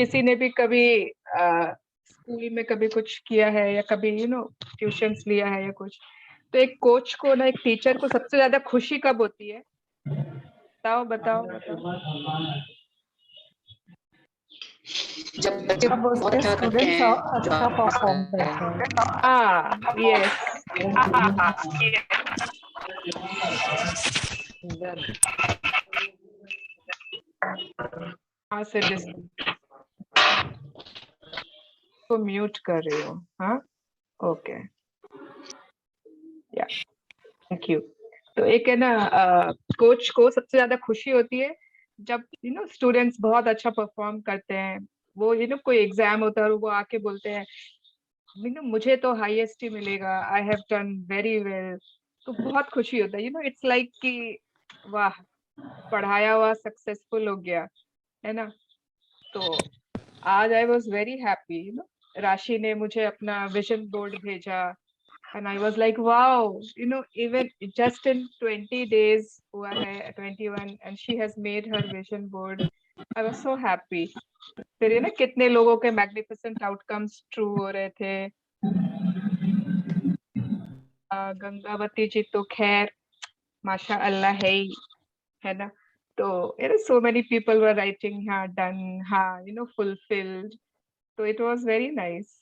किसी ने भी कभी स्कूल में कभी कुछ किया है या कभी ट्यूशंस लिया है या कुछ, तो एक कोच को ना, एक टीचर को सबसे ज्यादा खुशी कब होती है? बताओ बताओ बताओ। जब बच्चे अब बहुत उसके अच्छा करते स्टूडेंट्स हैं, जो अच्छा आपको परफॉर्म करते हैं। हाँ, यस। हाँ से को म्यूट कर रही हूँ। हाँ, ओके, या थैंक यू। तो एक है ना, कोच को सबसे ज्यादा खुशी होती है जब स्टूडेंट्स बहुत अच्छा परफॉर्म करते हैं। वो कोई एग्जाम होता है और वो आके बोलते हैं मुझे तो हाईएस्ट ही मिलेगा, I have done very well. तो बहुत खुशी होता है, इट्स लाइक कि वाह, पढ़ाया हुआ सक्सेसफुल हो गया, है ना। तो आज आई वॉज वेरी हैप्पी, राशि ने मुझे अपना विजन बोर्ड भेजा and I was like, wow, even just in 20 days हुआ है, 21, and she has made her vision board. I was so happy. फिर कितने लोगों के मैग्निफिसेंट आउटकम्स ट्रू हो रहे थे। गंगावती जी तो खैर माशा अल्लाह है ही, है ना। तो so many people were writing हाँ done, हाँ fulfilled. तो it was very nice.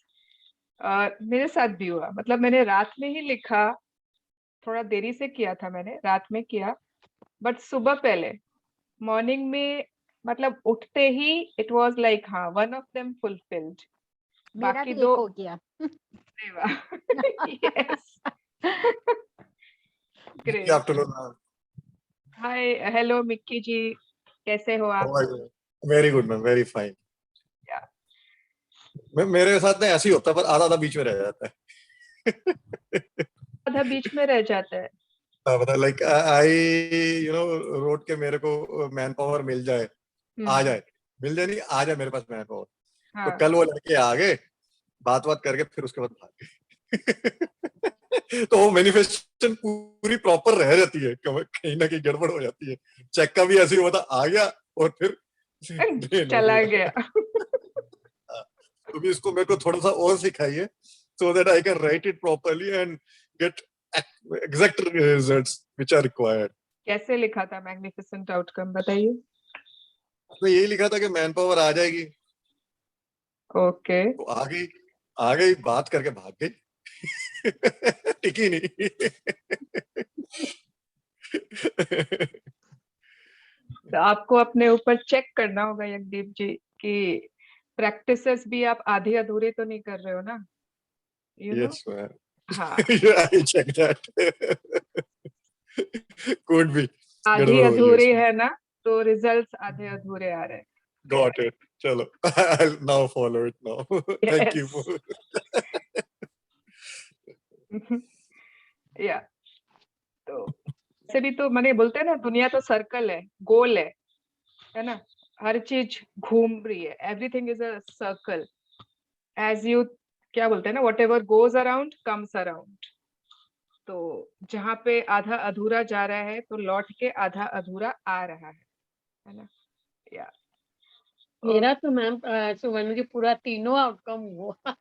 मेरे साथ भी हुआ, मतलब मैंने रात में ही लिखा, थोड़ा देरी से किया था, मैंने रात में किया, बट सुबह पहले मॉर्निंग में, मतलब उठते ही इट वाज लाइक हाँ, वन ऑफ देम फुलफिल्ड। मेरा बाकी भी दो एक हो गया। Yes, Good great. afternoon, ma'am. हाय, हेलो मिक्की जी, कैसे हो How आप? are you? Very good, ma'am. Very fine. Yeah. मेरे साथ ना ऐसे ही होता है, पर आधा आधा बीच में रह जाता है। आधा बीच में रह जाता है। पता लाइक आई रोड के मेरे को मैन पावर मिल जाए, आ जाए, मिल जाए नहीं, आ जाए मेरे पास मैन पावर। तो कल वो लड़के आ गए, बात करके फिर उसके बाद भाग गए। तो वो मैनिफेस्टेशन पूरी प्रॉपर रह जाती है, कहीं ना कहीं गड़बड़ हो जाती है। चेक का भी ऐसे ही हुआ था, आ गया और फिर चला गया। तो भी इसको मेरे को थोड़ा सा और सिखाइए, so that I can write it properly and get exact results which are required. कैसे लिखा था मैग्निफिसेंट आउटकम, बताइए। तो यही लिखा था कि मैन पावर आ जाएगी। ओके। तो आ गई, बात करके भाग गई। टिकी नहीं। तो आपको अपने ऊपर चेक करना होगा यज्ञदीप जी कि प्रैक्टिसेस भी आप आधी अधूरी तो नहीं कर रहे हो ना, Yes, man. हाँ, Yeah, I checked that. Could be. आधी गड़बड़ हो रही है अधूरी इसमें। है ना, तो रिजल्ट्स आधे अधूरे आ रहे हैं। Got it. चलो, I'll now follow it now. Thank you. या तो ऐसे भी तो मैंने बोलते हैं ना, दुनिया तो सर्कल है, गोल है ना। हर चीज घूम रही है, everything is a circle. As you क्या बोलते हैं ना, whatever goes around comes around. तो जहाँ पे आधा अधूरा जा रहा है, तो लौट के आधा अधूरा आ रहा है ना। या मेरा तो मैम सुवर्ण जी पूरा तीनों आउटकम हुआ।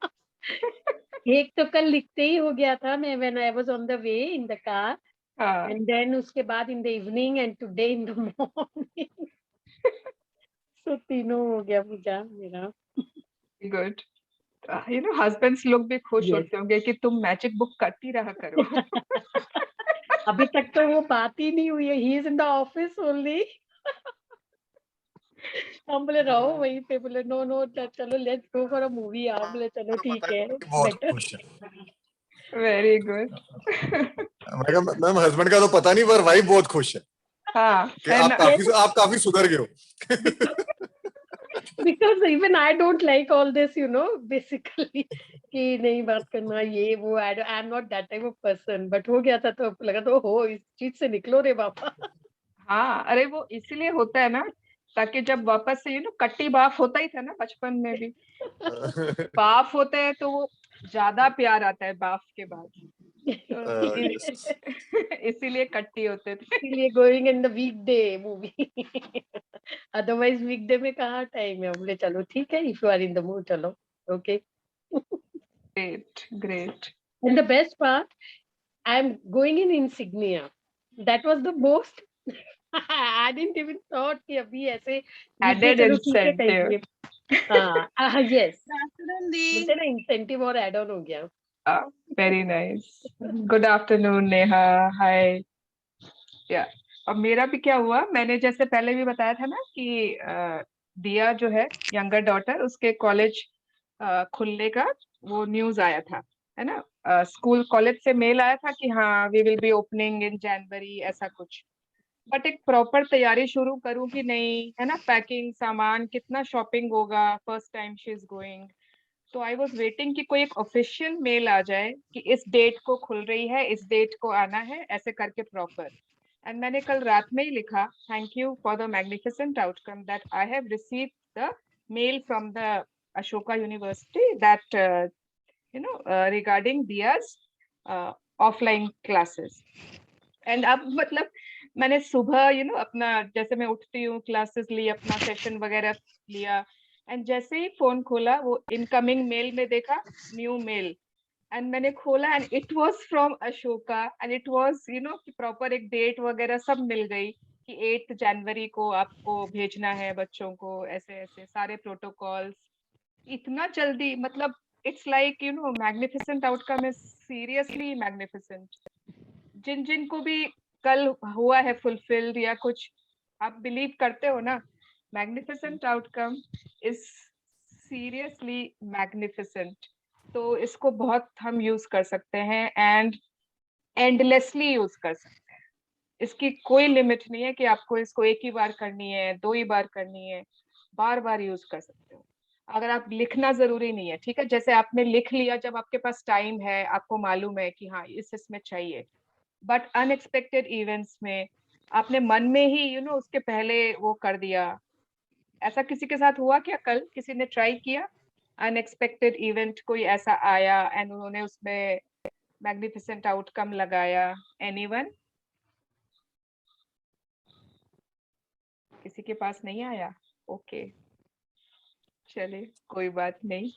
एक तो कल लिखते ही हो गया था, मैं when I was on the way in the car, हाँ, एंड देन उसके बाद in the evening and today in the morning. So तीनों हो गया पूजा मेरा। गुड। हस्बैंड्स लोग भी खुश यस। होते होंगे कि तुम मैजिक बुक करती रहा करो। अभी तक तो वो बात ही नहीं हुई है, he is in the office only. हम बोले रहो वहीं पे, बोले नो नो चलो let's go for a movie. आप बोले चलो ठीक है, बहुत बेटर। खुश है। Very good. मैं कहा मैम हस्बैंड का तो पता नहीं, पर वाइफ बहुत खुश है हाँ, कि आप काफी सुधर गए हो। Because even I don't like all this, basically कि नहीं बात करना ये वो, I'm not that type of person, but हो गया था तो लगा तो हो इस चीज से निकलो रे बाबा। हाँ, अरे वो इसीलिए होता है ना, ताकि जब वापस से कट्टी बाफ होता ही था ना बचपन में भी। बाफ होता है तो वो ज्यादा प्यार आता है बाफ के बाद, तो yes. इसीलिए कट्टी होते थे। इसीलिए going in the weekday movie. Otherwise weekday में कहाँ टाइम है। बोले चलो ठीक है, if you are in the mood चलो, okay. Great. And the best part, I am going in Insignia, that was the most I didn't even thought कि अभी ऐसे वीकडे Added चलो ठीक है incentive. कहीं। हाँ यस, afternoon दी। बोलते ना इंसेंटिव और एड ऑन हो गया। Very nice. Good afternoon, Neha. Hi. Yeah. अब मेरा भी क्या हुआ, मैंने जैसे पहले भी बताया था ना कि दिया जो है यंगर डॉटर, उसके कॉलेज खुलने का वो न्यूज आया था, है ना। स्कूल कॉलेज से मेल आया था कि हाँ we will be opening in January, ऐसा कुछ। बट एक प्रॉपर तैयारी शुरू करूँ कि नहीं, है ना, पैकिंग सामान, कितना शॉपिंग होगा, first time she is going. तो आई वॉज वेटिंग कि कोई एक ऑफिशियल मेल आ जाए कि इस डेट को खुल रही है, इस डेट को आना है, ऐसे करके प्रॉपर। एंड मैंने कल रात में ही लिखा, thank you for the magnificent outcome that I have received the mail from the Ashoka university that regarding दियाज ऑफलाइन क्लासेस। एंड अब मतलब मैंने सुबह अपना, जैसे मैं उठती हूँ, क्लासेस ली, अपना सेशन वगैरह लिया, एंड जैसे ही फोन खोला वो इनकमिंग मेल में देखा, न्यू मेल, एंड मैंने खोला and it was from Ashoka, and it was कि प्रॉपर एक डेट वगैरह सब मिल गई कि 8 जनवरी को आपको भेजना है बच्चों को, ऐसे ऐसे सारे प्रोटोकॉल्स। इतना जल्दी, मतलब it's like magnificent outcome is seriously magnificent. जिन जिन को भी कल हुआ है फुलफिल्ड या कुछ, आप बिलीव करते हो ना, magnificent outcome is seriously magnificent. तो इसको बहुत हम यूज कर सकते हैं एंड एंडलेसली यूज कर सकते हैं। इसकी कोई लिमिट नहीं है कि आपको इसको एक ही बार करनी है, 2 ही बार करनी है, बार बार यूज कर सकते हो। अगर आप लिखना जरूरी नहीं है, ठीक है, जैसे आपने लिख लिया जब आपके पास टाइम है, आपको मालूम है कि हाँ इसमें चाहिए, बट अनएक्सपेक्टेड इवेंट्स में आपने मन में ही उसके पहले वो कर दिया। ऐसा किसी के साथ हुआ क्या? कल किसी ने ट्राई किया, अनएक्सपेक्टेड इवेंट कोई ऐसा आया एंड उन्होंने उसमें मैग्निफिसेंट आउटकम लगाया? एनीवन? किसी के पास नहीं आया? ओके, चलिए कोई बात नहीं।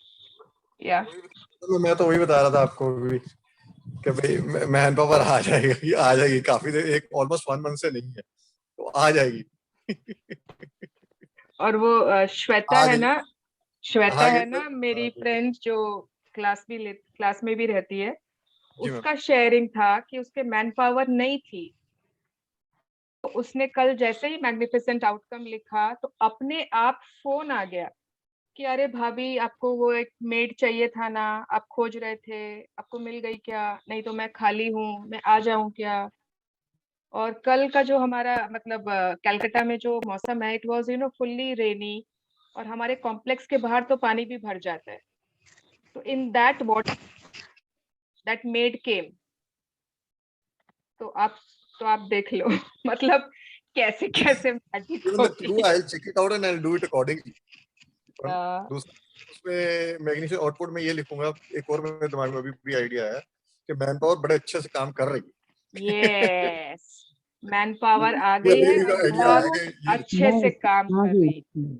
या मैं तो वही बता रहा था आपको भी कि भाई मैन पावर आ जाएगी, आ जाएगी, काफी देर, एक ऑलमोस्ट 1 मंथ से नहीं है, तो आ जाएगी। और वो श्वेता आ है गई, ना, श्वेता आ है गई ना, तो मेरी फ्रेंड जो क्लास में भी रहती है, जी मैम। उसका शेयरिंग था कि उसके मैन पावर नहीं थी। तो उसने कल जैसे ही मैग्निफिसेंट आउटकम लिखा तो अपने आप फोन आ गया कि अरे भाभी आपको वो एक मेड चाहिए था ना, आप खोज रहे थे, आपको मिल गई क्या? नहीं तो मैं खाली हूँ, मैं आ जाऊं क्या? और कल का जो हमारा मतलब कलकत्ता में जो मौसम है, इट वाज फुल्ली रेनी, और हमारे कॉम्प्लेक्स के बाहर तो पानी भी भर जाता है। तो in that water that made came. तो आप देख लो मतलब कैसे कैसे मैजिक Even the होती true, है। I'll check it out and I'll do it accordingly. और आ, दूसरा, उसमें मैग्नीशियम आउटपुट में ये लिखूंगा, एक और मेरे दिमाग में अभी भी आइडिया है कि मैन पावर बड़े अच्छे से काम कर रही है। यस, मैन पावर आ ये गई है अभी और आइडिया बहुत है कि ये अच्छे से काम कर रही है।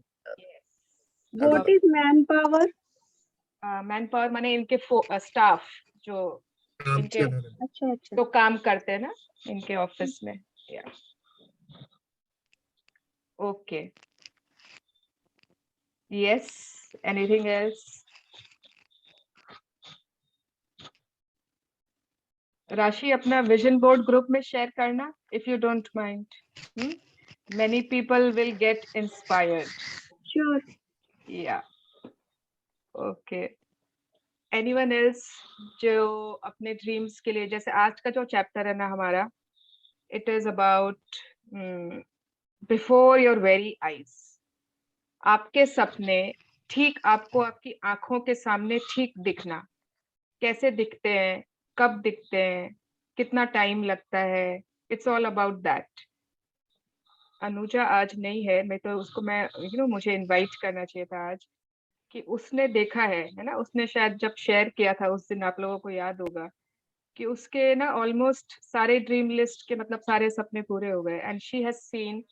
What is manpower? Man power माने इनके स्टाफ जो काम इनके करने में। अच्छा अच्छा। तो काम करते हैं ना इनके ऑफिस में। Okay, yes, anything else? राशि अपना विजन बोर्ड ग्रुप में शेयर करना, if you don't mind. Many people will get inspired. Sure. या ओके, एनीवन एल्स जो अपने ड्रीम्स के लिए, जैसे आज का जो चैप्टर है ना हमारा, it is about before your very eyes. आपके सपने ठीक आपको आपकी आंखों के सामने ठीक दिखना। कैसे दिखते हैं, कब दिखते हैं, कितना टाइम लगता है, it's all about that. Anuja आज नहीं है, मैं तो उसको मैं मुझे इनवाइट करना चाहिए था आज, कि उसने देखा है ना, उसने शायद जब शेयर किया था उस दिन, आप लोगों को याद होगा कि उसके ना ऑलमोस्ट सारे ड्रीम लिस्ट के मतलब सारे सपने पूरे हो गए, एंड शी हैज सीन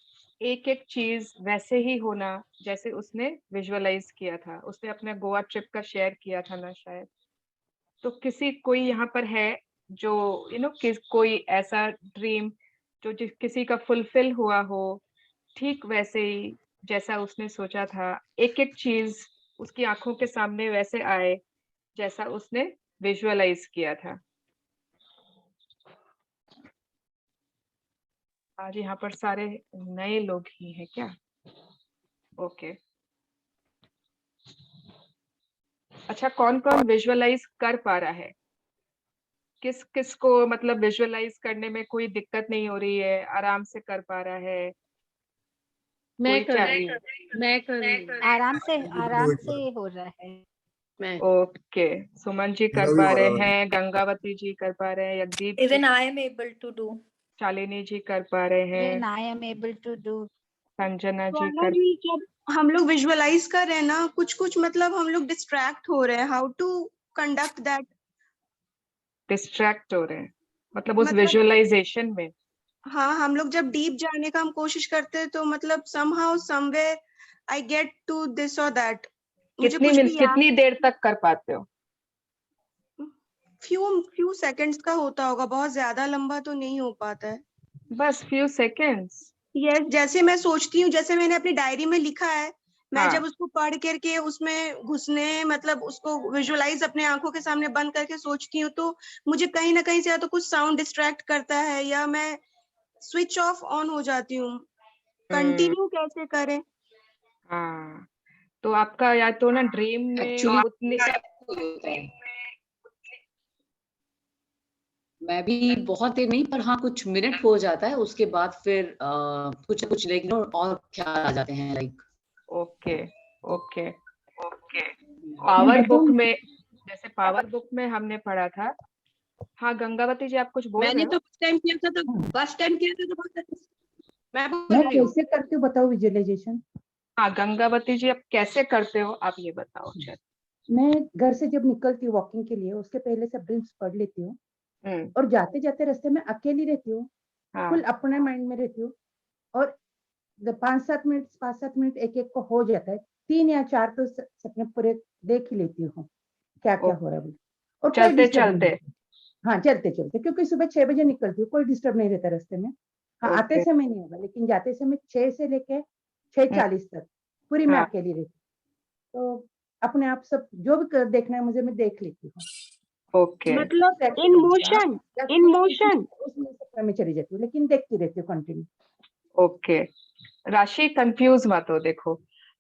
एक एक चीज वैसे ही होना जैसे उसने विजुअलाइज किया था। उसने अपने गोवा ट्रिप का शेयर किया था ना शायद। तो किसी कोई यहाँ पर है जो कोई ऐसा ड्रीम जो किसी का फुलफिल हुआ हो ठीक वैसे ही जैसा उसने सोचा था, एक एक चीज उसकी आंखों के सामने वैसे आए जैसा उसने विजुअलाइज किया था। आज यहाँ पर सारे नए लोग ही हैं क्या? ओके। अच्छा, कौन कौन विजुअलाइज कर पा रहा है? किस किस को मतलब विजुअलाइज करने में कोई दिक्कत नहीं हो रही है, आराम से कर पा रहा है? मैं कोई कर चाहे? रही हूँ, मैं कर रही हूँ, आराम से हो रहा है। मैं ओके, सुमन जी कर मेरा भी पा हो रहे रहा है। हैं, गंगावती जी कर पा रहे हैं, यज्ञदीप जी, Even I am able to do. Shalini जी कर पा रहे हैं, Then I am able to do. Sanjana ji वर्णा कर जी, जब हम लोग विजुअलाइज कर रहे हैं ना, कुछ कुछ मतलब हम लोग डिस्ट्रैक्ट हो रहे हैं। How to conduct that? Distract हो रहे हैं मतलब उस मतलब विजुअलाइजेशन में? हाँ, हम लोग जब डीप जाने का हम कोशिश करते हैं तो मतलब somehow somewhere I get to this और दैट। मुझे कितनी कुछ भी याद, कितनी देर तक कर पाते हो? फ्यू सेकंड्स का होता होगा, बहुत ज्यादा लंबा तो नहीं हो पाता है। बस फ्यू सेकेंड्स? यस, जैसे मैं सोचती हूँ, जैसे मैंने अपनी डायरी में लिखा है, मैं हाँ। जब उसको पढ़ करके उसमें घुसने मतलब उसको विजुअलाइज अपने आंखों के सामने बंद करके सोचती हूँ, तो मुझे कहीं ना कहीं से या तो कुछ साउंड डिस्ट्रैक्ट करता है या मैं स्विच ऑफ ऑन हो जाती हूँ। कंटिन्यू कैसे करें? हाँ, तो आपका या तो ना ड्रीम में एक्चुअली उतनी मैं भी बहुत देर नहीं, पर हाँ कुछ मिनट हो जाता है, उसके बाद फिर कुछ कुछ लाइक और ख्याल आ जाते हैं like. Okay okay okay. Power book में, जैसे पावर बुक में हमने पढ़ा था। हाँ गंगावती जी, आप कुछ बोल रहे मैंने हो? तो फर्स्ट टाइम किया था, तो फर्स्ट टाइम किया था तो बहुत मैं बोल मैं रही हूँ। कैसे करती हूँ बताओ विजुअलाइजेशन। हाँ गंगावती जी, आप कैसे करते हो, आप ये बताओ। मैं घर से जब निकलती हूँ वॉकिंग के लिए, उसके पहले सब ड्रीम्स पढ़ लेती हूँ हम्म। और जाते जाते रास्ते में अकेली रहती हूँ, हाँ। फुल अपने माइंड में रहती हूँ। और 5-7 मिनट एक एक को हो जाता है, 3 या 4 तो सपने पूरे देख ही लेती हूँ क्या क्या हो रहा है। और कोई चलते डिस्टर्ब चलते? नहीं। हाँ चलते चलते, क्योंकि सुबह 6 बजे निकलती हूँ, कोई डिस्टर्ब नहीं रहता रास्ते में। हाँ आते ओके। समय नहीं होगा, लेकिन जाते समय 6 से लेके 6:40 तक पूरी मैं हाँ। अकेली रहती हूँ। तो अपने आप सब जो भी देखना है मुझे, मैं देख लेती हूँ। ओके मतलब इन मोशन, इन मोशन। उसमें सपने में चली जाती हूँ, लेकिन देखती रहती हूँ कंटिन्यू। ओके। राशि कंफ्यूज मत हो। देखो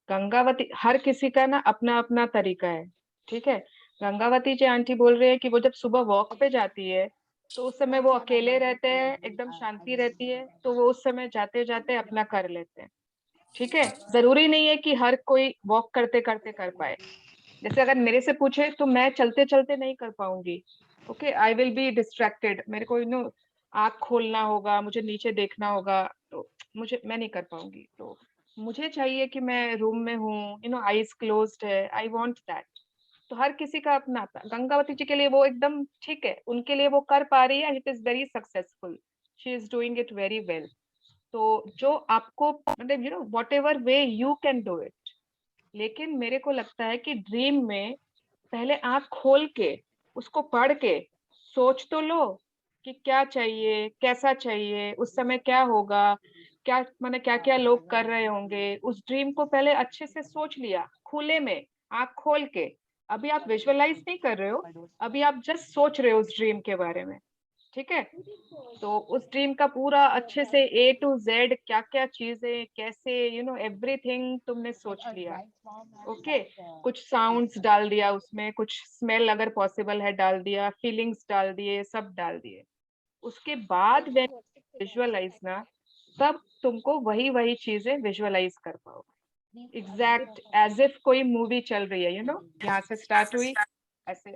गंगावती, हर किसी का ना अपना अपना तरीका है, ठीक है? गंगावती जी आंटी बोल रहे हैं कि वो जब सुबह वॉक पे जाती है तो उस समय वो अकेले रहते हैं, एकदम शांति रहती है, तो वो उस समय जाते जाते अपना कर लेते हैं, ठीक है? जरूरी नहीं है कि हर कोई वॉक करते करते कर पाए। जैसे अगर मेरे से पूछे तो मैं चलते चलते नहीं कर पाऊंगी। Okay, I will be distracted, मेरे को आँख खोलना होगा, मुझे नीचे देखना होगा, तो मैं नहीं कर पाऊंगी। तो मुझे चाहिए कि मैं रूम में हूँ, आईज क्लोज्ड है, आई वांट दैट। तो हर किसी का अपना आता। गंगावती जी के लिए वो एकदम ठीक है, उनके लिए वो कर पा रही है, it is very successful, she is doing it very well. तो जो आपको मतलब what ever way you can do it. लेकिन मेरे को लगता है कि ड्रीम में पहले आंख खोल के उसको पढ़ के सोच तो लो कि क्या चाहिए, कैसा चाहिए, उस समय क्या होगा, क्या माने क्या क्या लोग कर रहे होंगे। उस ड्रीम को पहले अच्छे से सोच लिया, खुले में आंख खोल के। अभी आप विजुअलाइज नहीं कर रहे हो, अभी आप जस्ट सोच रहे हो उस ड्रीम के बारे में, ठीक है? तो उस ड्रीम का पूरा अच्छे से A to Z क्या क्या चीजें कैसे एवरीथिंग तुमने सोच लिया। ओके, कुछ साउंड्स डाल दिया उसमें, कुछ स्मेल अगर पॉसिबल है डाल दिया, फीलिंग्स डाल दिए, सब डाल दिए। उसके बाद विजुअलाइज ना, तब तुमको वही वही चीजें विजुअलाइज कर पाओगे, एग्जैक्ट एज इफ कोई मूवी चल रही है, यहाँ से स्टार्ट हुई ऐसे।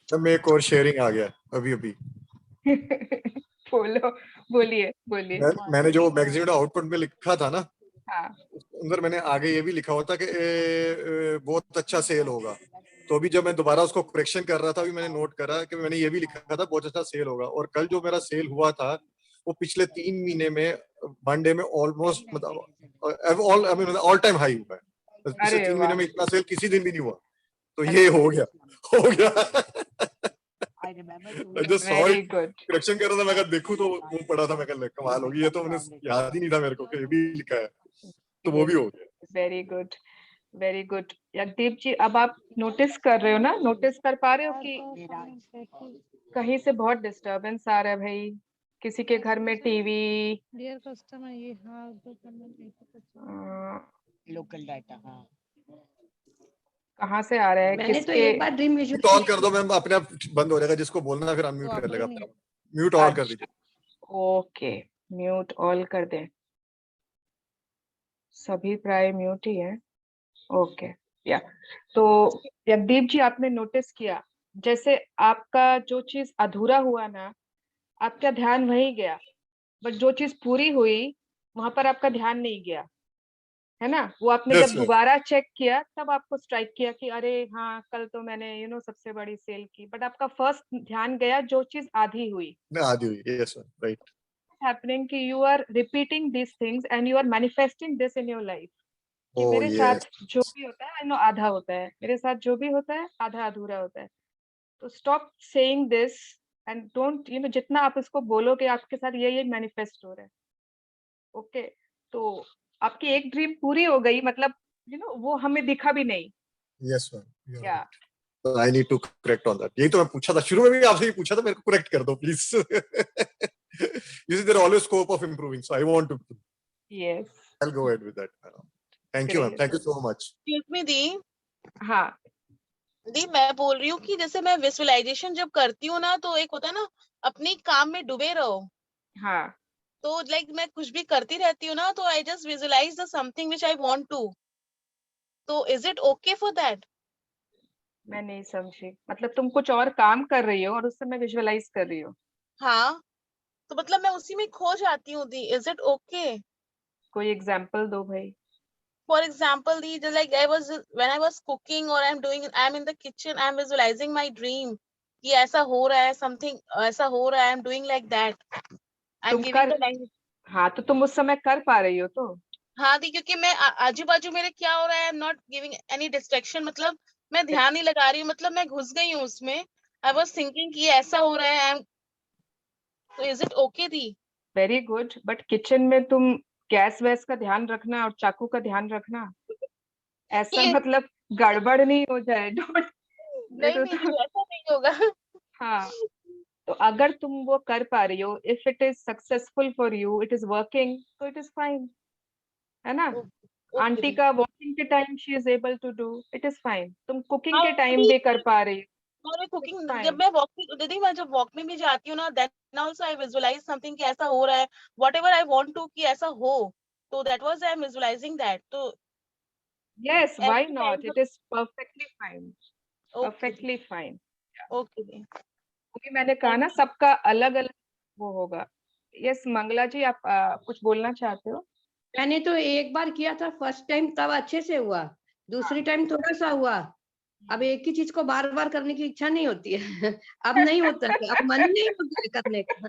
तब में एक और शेयरिंग आ गया अभी अभी। बोलो, बोलिए बोलिए। मैंने जो मैगजीन आउटपुट में लिखा था ना, हाँ। अंदर मैंने आगे ये भी लिखा हुआ था कि बहुत अच्छा सेल होगा। तो अभी जब मैं दोबारा उसको करेक्शन कर रहा था, अभी मैंने नोट करा कि मैंने ये भी लिखा था बहुत अच्छा सेल होगा। और कल जो मेरा सेल हुआ था वो पिछले 3 महीने में वन डे में ऑलमोस्ट मतलब ऑल टाइम हाई हुआ है। पिछले अरे 3 महीने वाह, में इतना सेल किसी दिन भी नहीं हुआ, तो अरे ये हो गया I remember I just saw very it, good, correction कर रहा था, मैं कहा देखूं तो वो पड़ा था, मैं कहा कमाल होगी, ये तो मैंने याद ही नहीं था मेरे को कि ये भी लिखा है, तो वो भी हो गया। Very good, very good. Yagyadeep ji, अब आप नोटिस कर रहे हो ना, नोटिस कर पा रहे हो कि कहीं से बहुत डिस्टरबेंस आ रहा है भाई, किसी के घर में टीवी, डियर कस्टमर ये हाँ local data, हाँ। कहाँ से आ रहा है, मैंने तो किसके? एक बार ड्रीम म्यूट ऑन कर दो मैम, अपने आप बंद हो जाएगा, जिसको बोलना है फिर अनम्यूट कर लेगा, म्यूट ऑन कर दीजिए। ओके, म्यूट ऑल कर दें, सभी प्राय म्यूट ही है। ओके, या तो यज्ञदीप जी, आपने नोटिस किया जैसे आपका जो चीज अधूरा हुआ ना, आपका ध्यान वहीं गया, बट जो चीज पूरी हुई वहां पर आपका ध्यान नहीं गया, है ना? वो आपने Yes, जब ma'am. दोबारा चेक किया तब आपको स्ट्राइक किया कि अरे हाँ, कल तो मैंने सबसे बड़ी सेल की, बट आपका फर्स्ट ध्यान गया जो चीज आधी हुई। आधी हुई, यस मैम, राइट। हैपनिंग कि you are repeating this things and you are manifesting this in your life कि Oh, मेरे yes. साथ जो भी होता है आई नो आधा होता है, मेरे साथ जो भी होता है आधा अधूरा होता है। तो stop saying this and don't जितना आप इसको बोलो कि आपके साथ ये मैनिफेस्ट हो रहा है। ओके, तो आपकी एक ड्रीम पूरी हो गई, मतलब वो हमें दिखा भी नहीं। Yes ma'am, yeah I need to correct on that. यही तो मैं पूछा था, शुरू में भी आपसे ही पूछा था, मेरे को करेक्ट कर दो please. You see there always scope of improving, so I want to, yes, I will go ahead with that. Thank you ma'am, Great. Thank you so much. Excuse me दी, हाँ मैं बोल रही हूँ कि जैसे मैं विजुअलाइजेशन जब करती हूँ ना, तो एक होता है ना, अपने काम में डूबे रहो, हाँ, तो लाइक मैं कुछ भी करती रहती हूँ ना, तो I just visualize the something which I want to, तो is it okay for that? मैं नहीं समझी, मतलब तुम कुछ और काम कर रही हो और उस समय विजुअलाइज कर रही हो? हाँ, तो मतलब मैं उसी में खो जाती हूँ दी, इज इट ओके? कोई एग्जांपल दो भाई। For example, the like when I was cooking or I'm in the kitchen, I'm visualizing my dream कि ऐसा हो रहा है, something ऐसा हो रहा है, I'm doing like that, I'm तुम giving कर, the line। हाँ तो तुम उस समय कर पा रही हो तो? हाँ दी, क्योंकि मैं आजू बाजू मेरे क्या हो रहा है, I'm not giving any distraction, मतलब मैं ध्यान नहीं लगा रही हूँ, मतलब मैं घुस गई हूँ उसमें, I was thinking कि ऐसा हो रहा है, तो is it okay the? Very good, but kitchen में तुम गैस वैस का ध्यान रखना और चाकू का ध्यान रखना, ऐसा ये मतलब गड़बड़ नहीं हो जाए। डोंट नहीं नहीं दी, ऐसा नहीं होगा। हाँ, तो अगर तुम वो कर पा रही हो, if it is successful for you, it is working, तो इट इज फाइन, है ना? आंटी का वॉकिंग के time she is able to do, it is fine. तुम कुकिंग के टाइम भी कर पा रही हो, मैं कुकिंग fine. जब मैं वॉकिंग दीदी, मैं जब वॉक में भी जाती हूँ ना, then also I visualise something कि ऐसा हो रहा है, व्हाटएवर आई वांट टू कि ऐसा हो, तो that was I am visualising that, तो yes, why every not, time it is perfectly fine, perfectly fine. Okay क्योंकि मैंने कहा ना, सबका अलग अलग वो होगा। यस मंगला जी, आप कुछ बोलना चाहते हो? मैंने तो एक बार किया था फर्स्ट टाइम, तब अच्छे से हुआ, दूसरी टाइम थोड़ा सा हुआ। अब एक ही चीज को बार बार करने की इच्छा नहीं होती है। अब नहीं होता है, अब मन नहीं होता है करने का।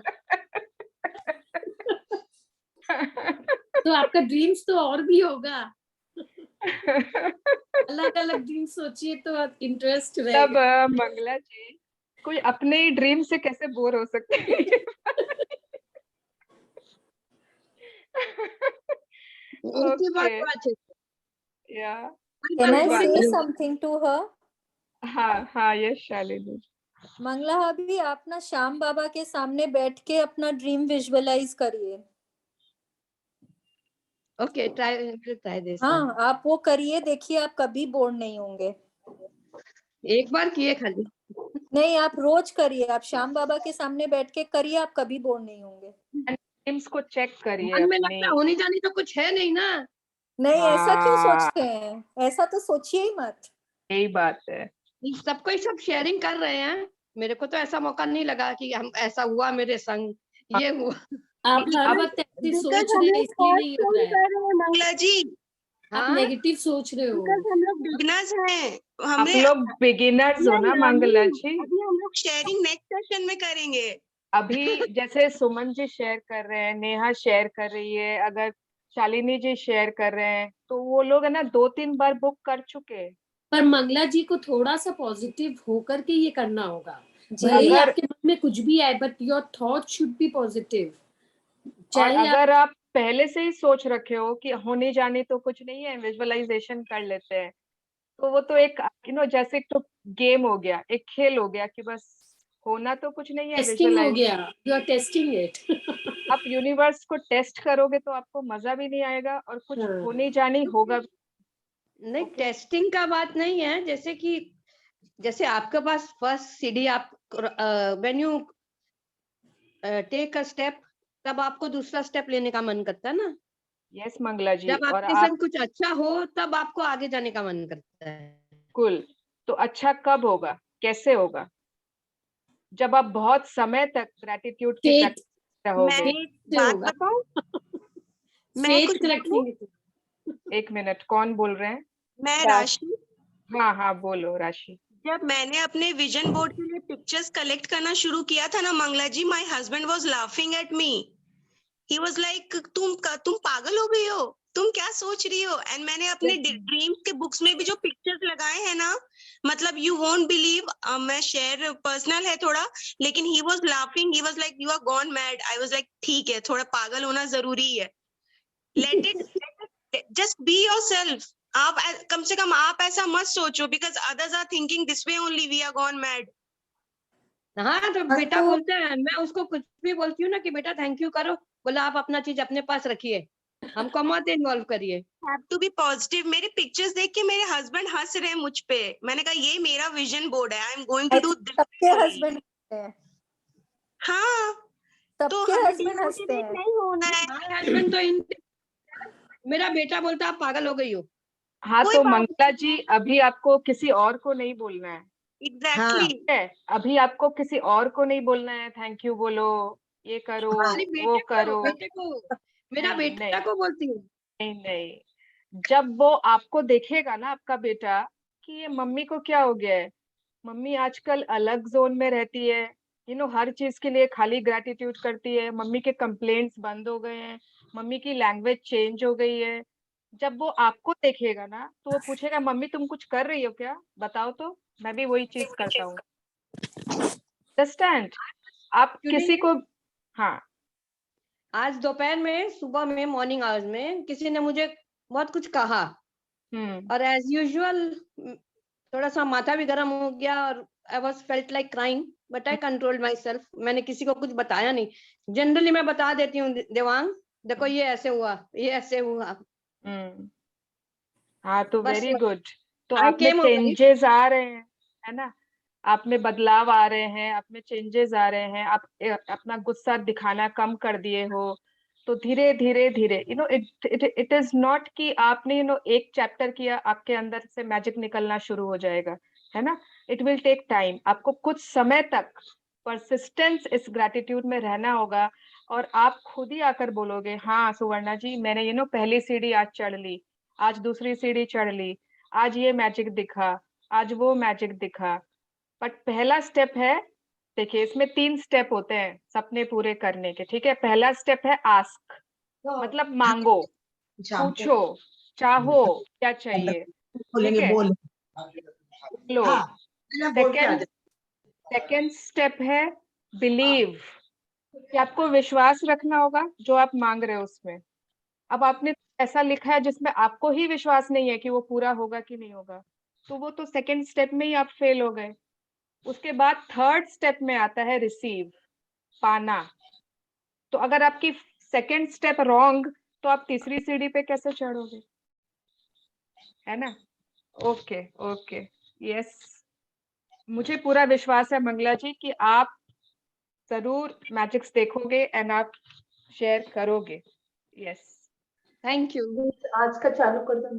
तो आपका ड्रीम्स तो और भी होगा। अलग अलग ड्रीम सोचिए तो इंटरेस्ट तब रहेगा। मंगला जी, कोई अपने ही ड्रीम से कैसे बोर हो सकते हैं? एक ही बात Okay. तो अच्छे से। Yeah. Can I कोई बात say नहीं। something to her? हाँ, यस शालिनी। मंगला भाभी, आप ना श्याम बाबा के सामने बैठ के अपना ड्रीम विजुअलाइज करिए। Okay, try this. हाँ, आप वो करिए, देखिए आप कभी बोर नहीं होंगे। एक बार किए खाली। नहीं, आप रोज करिए, आप श्याम बाबा के सामने बैठ के करिए, आप कभी बोर नहीं होंगे। ड्रीम्स को चेक करिए मन में अपने। लगता होनी जानी तो कुछ है नहीं ना। नहीं, ऐसा क्यों हाँ। सोचते हैं? ऐसा तो सोचिए ही मत। यही बात है। सबको ही सब शेयरिंग कर रहे हैं, मेरे को तो ऐसा मौका नहीं लगा कि हम ऐसा हुआ मेरे संग, ये हुआ। आप हर वक्त ऐसे सोच रहे हैं, इसलिए नहीं हो रहा है। मंगला जी, आप नेगेटिव सोच रहे हो। हम लोग बिगनर्स हैं, आप हमें लोग बिगिनर्स हो ना मंगला जी? अभी हम लोग शेयरिंग नेक्स्ट सेशन में करेंगे। अभी जैसे सुमन जी शेयर कर रहे हैं, नेहा शेयर कर रही है, अगर शालिनी जी शेयर कर रहे हैं, तो वो लोग है ना 2-3 बार बुक कर चुके हैं। पर मंगला जी को थोड़ा सा पॉजिटिव होकर के ये करना होगा। जी भले ही अगर आपके मन में कुछ भी आए, but your thought should be positive. और चाहे आप अगर आप पहले से ही सोच रखे हो कि होने जाने तो कुछ नहीं है, विजुअलाइजेशन कर लेते हैं, तो वो तो एक जैसे एक तो गेम हो गया, एक खेल हो गया कि बस होना तो कुछ नहीं है, टेस्टिंग हो विजुअलाइज। गया, यू आर टेस्टिंग इट। आप यूनिवर्स को टेस्ट करोगे तो आपको मजा भी नहीं आएगा और कुछ होने जाने होगा। नहीं, टेस्टिंग का बात नहीं है। जैसे आपके पास फर्स्ट सीडी, आप when you take a step, तब आपको दूसरा स्टेप लेने का मन करता है ना। यस मंगला जी। जब और आपके आप साथ कुछ अच्छा हो तब आपको आगे जाने का मन करता है। कुल तो अच्छा कब होगा, कैसे होगा? जब आप बहुत समय तक ग्रेटिट्यूड की Faith. प्रैक्टिस रहोगे। मैं एक बात बताऊं, मैं फेथ कुछ बोलूं? रखेंगे तो। एक मिनट, कौन बोल रहे हैं? मैं राशि। हाँ हाँ बोलो राशि। जब मैंने अपने विजन बोर्ड के लिए पिक्चर्स कलेक्ट करना शुरू किया था ना Mangala ji, my husband was laughing at me. He was like तुम पागल हो गई हो, तुम क्या सोच रही हो? एंड मैंने अपने ड्रीम्स के बुक्स में भी जो पिक्चर्स लगाए हैं ना, मतलब यू वोंट बिलीव, मैं शेयर पर्सनल है थोड़ा, लेकिन he was laughing, he was like you are gone mad. I was like ठीक है, थोड़ा पागल होना जरूरी है। Let it, just be yourself. आप कम से कम आप ऐसा मत सोचो, because others are thinking this way only, we are gone mad. हाँ, तो बेटा बोलते हैं, मैं उसको कुछ भी बोलती हूँ ना कि बेटा थैंक यू करो, बोला आप अपना चीज अपने पास रखिए, हमको मत इन्वॉल्व करिए। Have to be positive. मेरे पिक्चर्स देख के मेरे हस्बैंड हंस रहे हैं मुझ पे। मैंने कहा ये मेरा विजन बोर्ड है, I am going to do this. सबके हस्बैंड हैं, हाँ, तो सबके हमें हस्बैंड हंसते डिमोटिवेट हैं। नहीं होना है। हमारे हस्बैंड तो मेरा बेटा बोलता आप पागल हो गई हो। हाँ कोई तो बात मंगला जी, अभी आपको किसी और को नहीं बोलना है। एग्जैक्टली। ठीक है, अभी आपको किसी और को नहीं बोलना है थैंक यू बोलो, ये करो, हमारे वो बेटे करो। को मेरा नहीं बेटा नहीं को बोलती हूँ। नहीं नहीं, जब वो आपको देखेगा ना आपका बेटा कि ये मम्मी को क्या हो गया है, मम्मी आजकल अलग जोन में रहती है, हर चीज के लिए खाली ग्रेटिट्यूड करती है, मम्मी के कंप्लेंट्स बंद हो गए हैं, मम्मी की लैंग्वेज चेंज हो गई है। जब वो आपको देखेगा ना तो वो पूछेगा मम्मी तुम कुछ कर रही हो क्या, बताओ तो, मैं भी वही चीज करता हूँ। अंडरस्टैंड? आप किसी को, हाँ आज दोपहर में, सुबह में, मॉर्निंग आवर्स में किसी ने मुझे बहुत कुछ कहा, और एज यूजुअल थोड़ा सा माथा भी गर्म हो गया और I was felt like crying, but I controlled my self. मैंने किसी को कुछ बताया नहीं। जनरली मैं बता देती हूँ, देवांग देखो ये ऐसे हुआ, ये ऐसे हुआ। हाँ तो बस वेरी गुड। तो I आप में came of age. चेंजेस आ रहे हैं, है ना? आप में बदलाव आ रहे हैं, आप में चेंजेस आ रहे हैं, आप अपना गुस्सा दिखाना कम कर दिए हो। तो धीरे धीरे धीरे इट इज नॉट कि आपने एक चैप्टर किया आपके अंदर से मैजिक निकलना शुरू हो जाएगा, है ना? It will take time. आपको कुछ समय तक परसिस्टेंस इस ग्रेटिट्यूड में रहना होगा, और आप खुद ही आकर बोलोगे हाँ सुवर्णा जी, मैंने पहली सीढ़ी आज चढ़ ली, आज दूसरी सीढ़ी चढ़ ली, आज ये मैजिक दिखा, आज वो मैजिक दिखा। बट पहला स्टेप है, देखिए इसमें 3 स्टेप होते हैं सपने पूरे करने के, ठीक है? पहला स्टेप है आस्क, मतलब मांगो, पूछो, चाहो क्या चाहिए, ठीक है? लो। सेकेंड स्टेप है बिलीव, कि आपको विश्वास रखना होगा जो आप मांग रहे हो उसमें। अब आपने ऐसा लिखा है जिसमें आपको ही विश्वास नहीं है कि वो पूरा होगा कि नहीं होगा, तो वो तो सेकंड स्टेप में ही आप फेल हो गए। उसके बाद थर्ड स्टेप में आता है रिसीव, पाना। तो अगर आपकी सेकंड स्टेप रॉन्ग, तो आप तीसरी सीढ़ी पे कैसे चढ़ोगे, है ना? ओके ओके, यस, मुझे पूरा विश्वास है मंगला जी कि आप जरूर मैजिक्स देखोगे एंड आप शेयर करोगे। Yes, thank you. आज का चालू कर दो।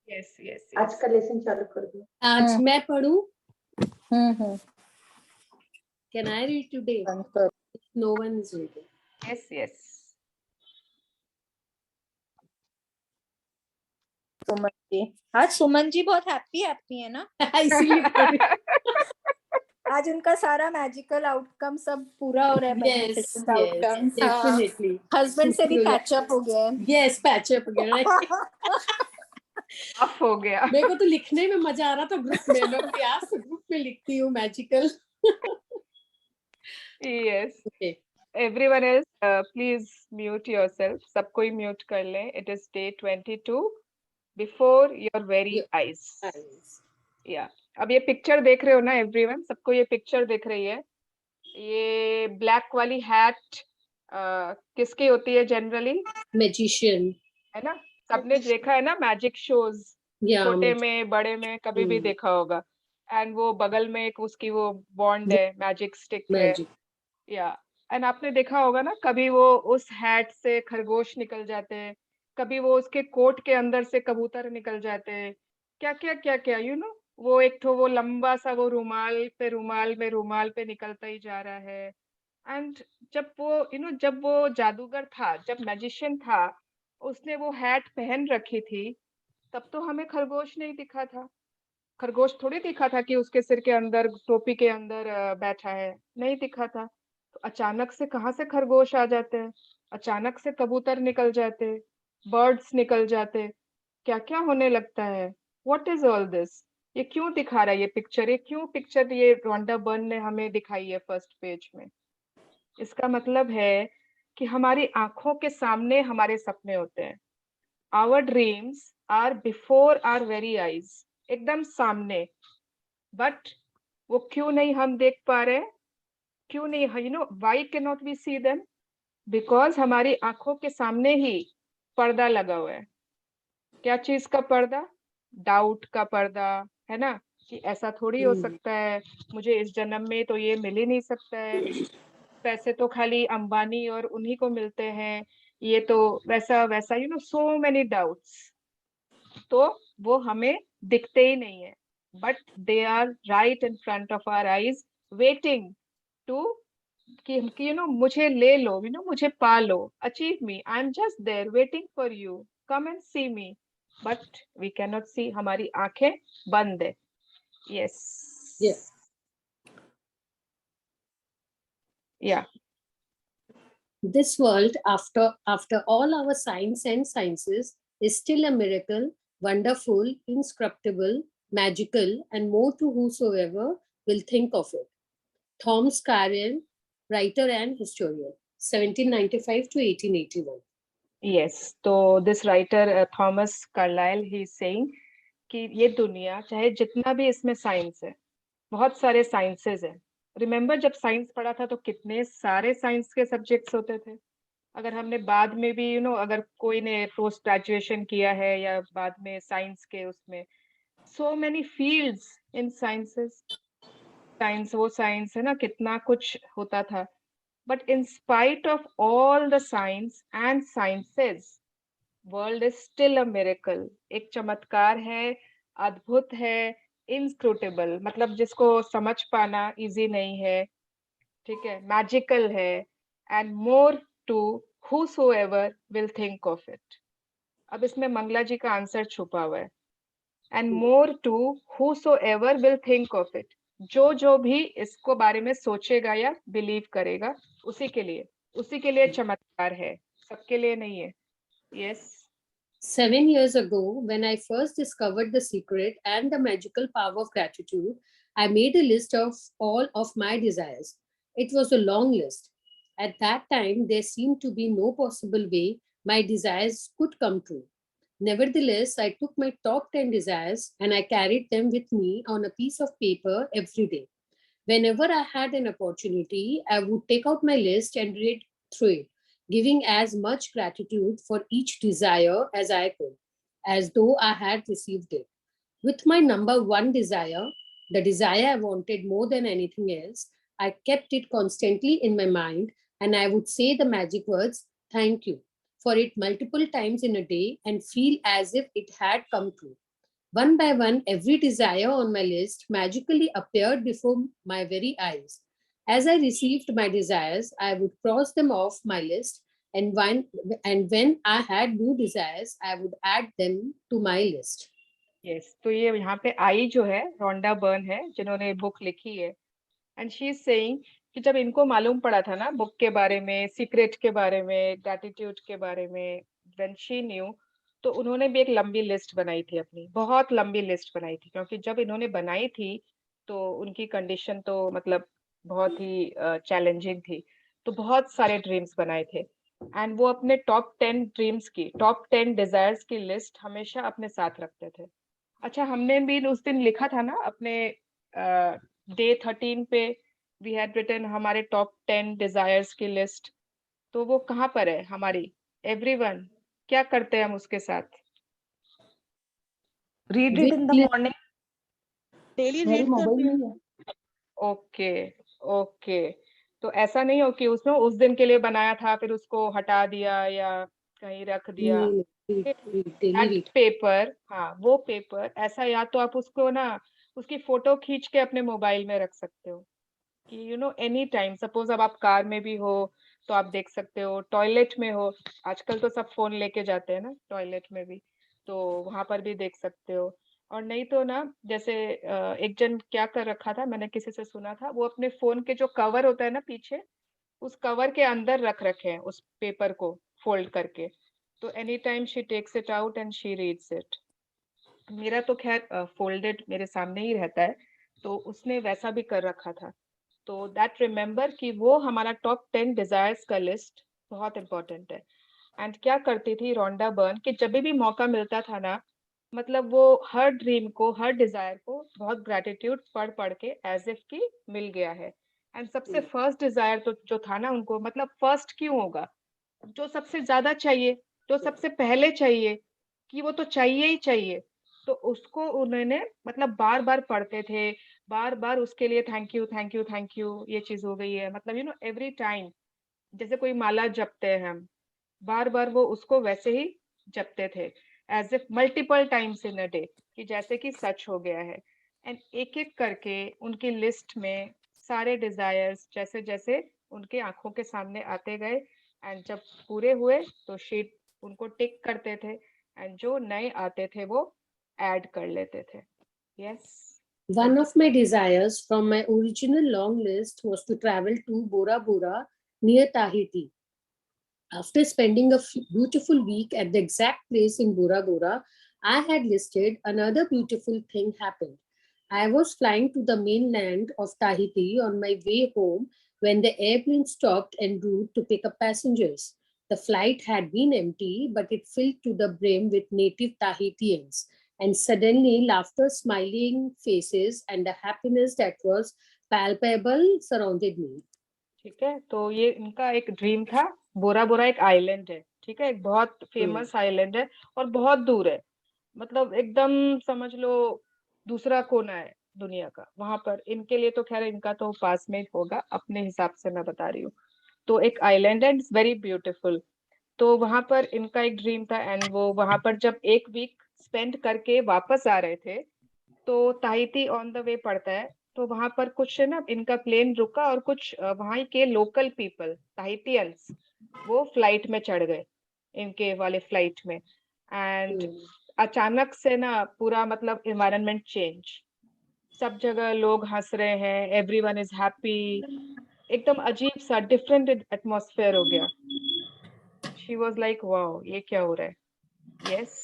यस यस, आज का लेसन चालू कर दो। आज मैं पढ़ूं? Can I read today? No one is reading. Yes yes. Suman ji, आज सुमन जी बहुत हैप्पी है ना? इसीलिए पढ़ रही आज उनका सारा मैजिकल आउटकम सब पूरा हो रहा है। Yes, beneficent yes, outcomes. definitely. Husband से भी पैचअप हो गया है। Yes, patch up again, right? Of हो गया। मेरे को तो लिखने में मजा आ रहा था ग्रुप में, मैं बोली आज से ग्रुप में लिखती हूँ magical. Yes. Okay. Everyone else, please mute yourself. सबको ही mute कर लें. It is day 22 before your very eyes. Yeah. अब ये पिक्चर देख रहे हो ना एवरीवन, सबको ये पिक्चर दिख रही है। ये ब्लैक वाली हैट किसकी होती है जनरली? Magician. है ना, सबने देखा है ना मैजिक शोज, छोटे में बड़े में कभी भी देखा होगा। एंड वो बगल में एक उसकी वो बॉन्ड है, मैजिक स्टिक है। या एंड आपने देखा होगा ना, कभी वो उस हैट से खरगोश निकल जाते हैं, कभी वो उसके कोट के अंदर से कबूतर निकल जाते हैं, क्या क्या क्या क्या यू नो, वो एक तो वो लंबा सा वो रुमाल पे निकलता ही जा रहा है। एंड जब वो जब वो जादूगर था, जब मैजिशियन था, उसने वो हैट पहन रखी थी, तब तो हमें खरगोश नहीं दिखा था। खरगोश थोड़ी दिखा था कि उसके सिर के अंदर, टोपी के अंदर बैठा है, नहीं दिखा था। तो अचानक से कहाँ से खरगोश आ जाते हैं, अचानक से कबूतर निकल जाते, बर्ड्स निकल जाते, क्या क्या होने लगता है। What is all this? ये क्यों दिखा रहा है ये पिक्चर? ये रोंडा बर्न ने हमें दिखाई है फर्स्ट पेज में? इसका मतलब है कि हमारी आंखों के सामने हमारे सपने होते हैं। Our dreams are before our very eyes, एकदम सामने। बट वो क्यों नहीं हम देख पा रहे? क्यों नहीं? Why can not we see them? Because हमारी आंखों के सामने ही पर्दा लगा हुआ है। क्या चीज का पर्दा? डाउट का पर्दा, है ना, कि ऐसा थोड़ी हो सकता है, मुझे इस जन्म में तो ये मिल ही नहीं सकता है, पैसे तो खाली अंबानी और उन्हीं को मिलते हैं, ये तो वैसा वैसा, सो मेनी डाउट्स। तो वो हमें दिखते ही नहीं है, but they are right in front of our eyes, waiting to कि मुझे ले लो, मुझे पा लो, achieve me, I am just there waiting for you, come and see me. But we can not see, हमारी आंखें बंद है। यस, या This world, after all our science and sciences, is still a miracle, wonderful, inscrutable, magical, and more to whosoever will think of it. Thomas Carlyle, writer and historian, 1795 to 1881. Yes, तो this writer Thomas Carlyle, he is saying कि ये दुनिया, चाहे जितना भी इसमें science है, बहुत सारे साइंसेस है। रिमेम्बर जब साइंस पढ़ा था तो कितने सारे साइंस के सब्जेक्ट्स होते थे। अगर हमने बाद में भी अगर कोई ने पोस्ट ग्रेजुएशन किया है या बाद में साइंस के उसमें, so many fields in sciences. Science वो साइंस है ना, कितना कुछ होता था। But in spite of all the science and sciences, world is still a miracle. एक चमत्कार है, अद्भुत है, इनस्क्रूटेबल, मतलब जिसको समझ पाना इजी नहीं है, ठीक है, मैजिकल है, and more to whosoever will think of it। अब इसमें मंगला जी का आंसर छुपा हुआ है, and more to whosoever will think of it, जो भी इसको बारे में सोचेगा या बिलीव करेगा, उसी के लिए चमत्कार है, सबके लिए नहीं है। Yes. 7 years ago, when I first discovered the secret and the magical power of gratitude, I made a list of all of my desires. It was a long list. At that time, there seemed to be no possible way my desires could come true. Nevertheless, I took my top 10 desires and I carried them with me on a piece of paper every day. Whenever I had an opportunity, I would take out my list and read through it, giving as much gratitude for each desire as I could, as though I had received it. With my number one desire, the desire I wanted more than anything else, I kept it constantly in my mind, and I would say the magic words, "Thank you," for it multiple times in a day and feel as if it had come true. One by one, every desire on my list magically appeared before my very eyes. As I received my desires, I would cross them off my list, and when I had new desires, I would add them to my list. Yes, तो ये यहाँ पे आई जो है Rhonda Byrne है जिन्होंने book लिखी है, एंड शी इज सेइंग कि जब इनको मालूम पड़ा था ना बुक के बारे में, सीक्रेट के बारे में, ग्रैटिट्यूड के बारे में, व्हेन शी न्यू, तो उन्होंने भी एक लंबी लिस्ट बनाई थी अपनी, बहुत लंबी लिस्ट बनाई थी, क्योंकि जब इन्होंने बनाई थी तो उनकी कंडीशन तो मतलब बहुत ही चैलेंजिंग थी, तो बहुत सारे ड्रीम्स बनाए थे। एंड वो अपने टॉप 10 ड्रीम्स की, टॉप 10 डिजायर्स की लिस्ट हमेशा अपने साथ रखते थे। अच्छा, हमने भी उस दिन लिखा था ना अपने डे 13 पे, वी हैड रिटन हमारे टॉप 10 डिजायर्स की लिस्ट, तो वो कहाँ पर है हमारी? एवरीवन, क्या करते हैं हम उसके साथ? Read it in the morning, daily मेरे रीड मोबाइल करती में हूँ। ही है। Okay, okay. तो ऐसा नहीं हो कि उसमें उस दिन के लिए बनाया था फिर उसको हटा दिया या कहीं रख दिया। Daily that read. पेपर, हाँ वो पेपर ऐसा, या तो आप उसको ना उसकी फोटो खींच के अपने मोबाइल में रख सकते हो कि you know any time, suppose अब आप कार में भी हो तो आप देख सकते हो, टॉयलेट में हो, आजकल तो सब फोन लेके जाते हैं ना टॉयलेट में भी, तो वहां पर भी देख सकते हो। और नहीं तो ना जैसे एक जन क्या कर रखा था, मैंने किसी से सुना था, वो अपने फोन के जो कवर होता है ना पीछे, उस कवर के अंदर रख रखे हैं उस पेपर को फोल्ड करके, तो any time she takes it out and she reads it. मेरा तो खैर फोल्डेड मेरे सामने ही रहता है, तो उसने वैसा भी कर रखा था। तो दैट रिमेम्बर कि वो हमारा टॉप 10 डिजायर्स का लिस्ट बहुत इंपॉर्टेंट है। एंड क्या करती थी रोंडा बर्न कि जब भी मौका मिलता था ना, मतलब वो हर ड्रीम को, हर डिजायर को बहुत ग्रेटिट्यूड पढ़ पढ़ के एज इफ की मिल गया है। एंड सबसे फर्स्ट डिजायर तो जो था ना उनको, मतलब फर्स्ट क्यों होगा, जो सबसे ज्यादा चाहिए, जो सबसे पहले चाहिए, कि वो तो चाहिए ही चाहिए, तो उसको उन्होंने मतलब बार बार पढ़ते थे, बार बार उसके लिए thank you thank you thank you, ये चीज हो गई है, मतलब यू नो एवरी टाइम, जैसे कोई माला जपते हैं हम, बार बार वो उसको वैसे ही जपते थे, as if multiple times in a day, कि जैसे कि सच हो गया है। एंड एक एक करके उनकी लिस्ट में सारे डिजायर्स जैसे जैसे उनके आंखों के सामने आते गए, एंड जब पूरे हुए तो शीट उनको टिक करते थे, एंड जो नए आते थे वो ऐड कर लेते थे। Yes. One of my desires from my original long list was to travel to Bora Bora near Tahiti. After spending a beautiful week at the exact place in Bora Bora, I had listed another beautiful thing happened. I was flying to the mainland of Tahiti on my way home when the airplane stopped en route to pick up passengers. The flight had been empty, but it filled to the brim with native Tahitians. And suddenly, laughter, smiling faces, and the happiness that was palpable surrounded me. ठीक है, तो ये इनका एक dream था। बोरा बोरा एक island है, ठीक है, एक बहुत फेमस आइलैंड है और बहुत दूर है, मतलब एकदम समझ लो दूसरा कोना है दुनिया का, वहां पर इनके लिए तो खैर इनका तो पास में होगा, अपने हिसाब से मैं बता रही हूँ। तो एक आइलैंड है, इट्स वेरी ब्यूटीफुल, तो वहां पर इनका एक ड्रीम था। एंड वो वहां पर जब एक वीक स्पेंड करके वापस आ रहे थे, तो ताहिती ऑन द वे पड़ता है, तो वहां पर कुछ ना इनका प्लेन रुका और कुछ वहां के लोकल पीपल ताहितियंस वो फ्लाइट में चढ़ गए, इनके वाले फ्लाइट में। एंड अचानक से ना पूरा मतलब एनवायरनमेंट चेंज, सब जगह लोग हंस रहे हैं, एवरीवन इज हैप्पी, एकदम अजीब सा डिफरेंट एटमॉस्फेयर हो गया। शी वाज लाइक वाओ, ये क्या हो रहा है। Yes.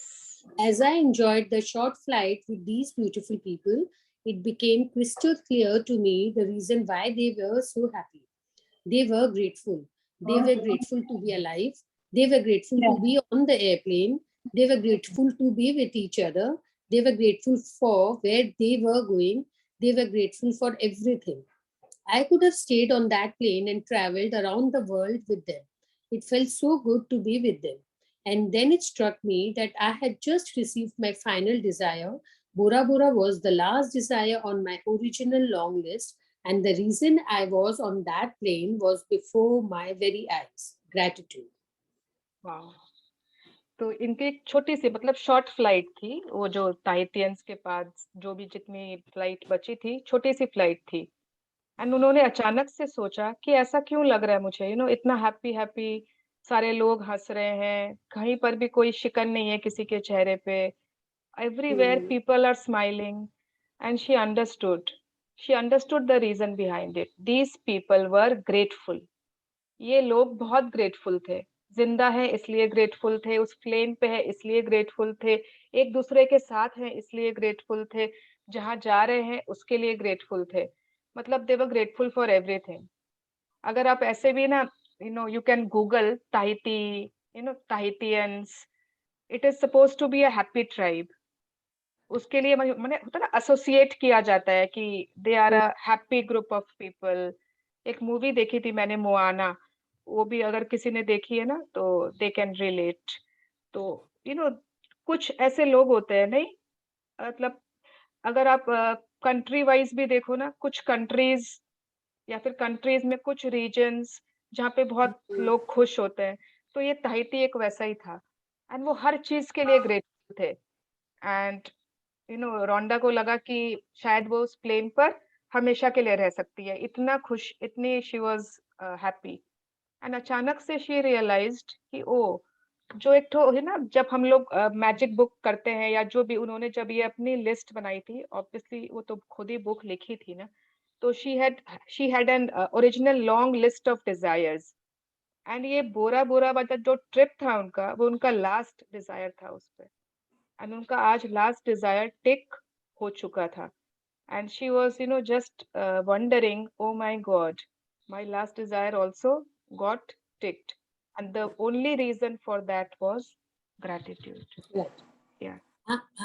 As I enjoyed the short flight with these beautiful people, it became crystal clear to me the reason why they were so happy. They were grateful. They were grateful to be alive. They were grateful to be on the airplane. They were grateful to be with each other. They were grateful for where they were going. They were grateful for everything. I could have stayed on that plane and traveled around the world with them. It felt so good to be with them. And then it struck me that I had just received my final desire. Bora Bora was the last desire on my original long list, and the reason I was on that plane was before my very eyes. Gratitude. वाह। तो इनकी एक छोटी सी मतलब short flight थी, वो जो ताहितियंस के पास जो भी जितनी फ्लाइट बची थी, छोटी सी फ्लाइट थी। एंड उन्होंने अचानक से सोचा कि ऐसा क्यों लग रहा है मुझे, यू नो इतना हैप्पी हैप्पी, सारे लोग हंस रहे हैं, कहीं पर भी कोई शिकन नहीं है किसी के चेहरे पे, everywhere people are smiling. And she understood She understood the reason behind it. These people were grateful. ये लोग बहुत ग्रेटफुल थे, जिंदा है इसलिए ग्रेटफुल थे, उस प्लेन पे है इसलिए ग्रेटफुल थे, एक दूसरे के साथ हैं इसलिए ग्रेटफुल थे, जहां जा रहे हैं उसके लिए ग्रेटफुल थे. मतलब दे वर ग्रेटफुल फॉर एवरीथिंग. अगर आप ऐसे भी ना, you can Google Tahiti, Tahitians. It is supposed to be a happy tribe. उसके लिए मैंने होता ना एसोसिएट किया जाता है कि they are a happy group of people. एक मूवी देखी थी मैंने, मोआना, वो भी अगर किसी ने देखी है ना तो दे कैन रिलेट. तो कुछ ऐसे लोग होते हैं, नहीं मतलब अगर आप कंट्री वाइज भी देखो ना, कुछ कंट्रीज या फिर कंट्रीज में कुछ रीजन्स जहाँ पे बहुत लोग खुश होते हैं, तो ये ताहिती एक वैसा ही था. एंड वो हर चीज के लिए ग्रेटफुल थे. एंड रोंडा को लगा कि शायद वो उस प्लेन पर हमेशा के लिए रह सकती है, इतना खुश, इतनी शी वाज हैप्पी. एंड अचानक से शी रियलाइज्ड कि ओ, जो एक तो है ना, जब हम लोग मैजिक बुक करते हैं या जो भी, उन्होंने जब ये अपनी लिस्ट बनाई थी, ऑब्वियसली वो तो खुद ही बुक लिखी थी ना, तो she had an original long list of desires. And ये बोरा बोरा मतलब जो ट्रिप था उनका, वो उनका लास्ट डिजायर था उस पे. एंड उनका आज लास्ट डिजायर टिक हो चुका था. And she was just wondering, oh my god, my last desire also got ticked. And the only reason for that was gratitude. Right. Yeah.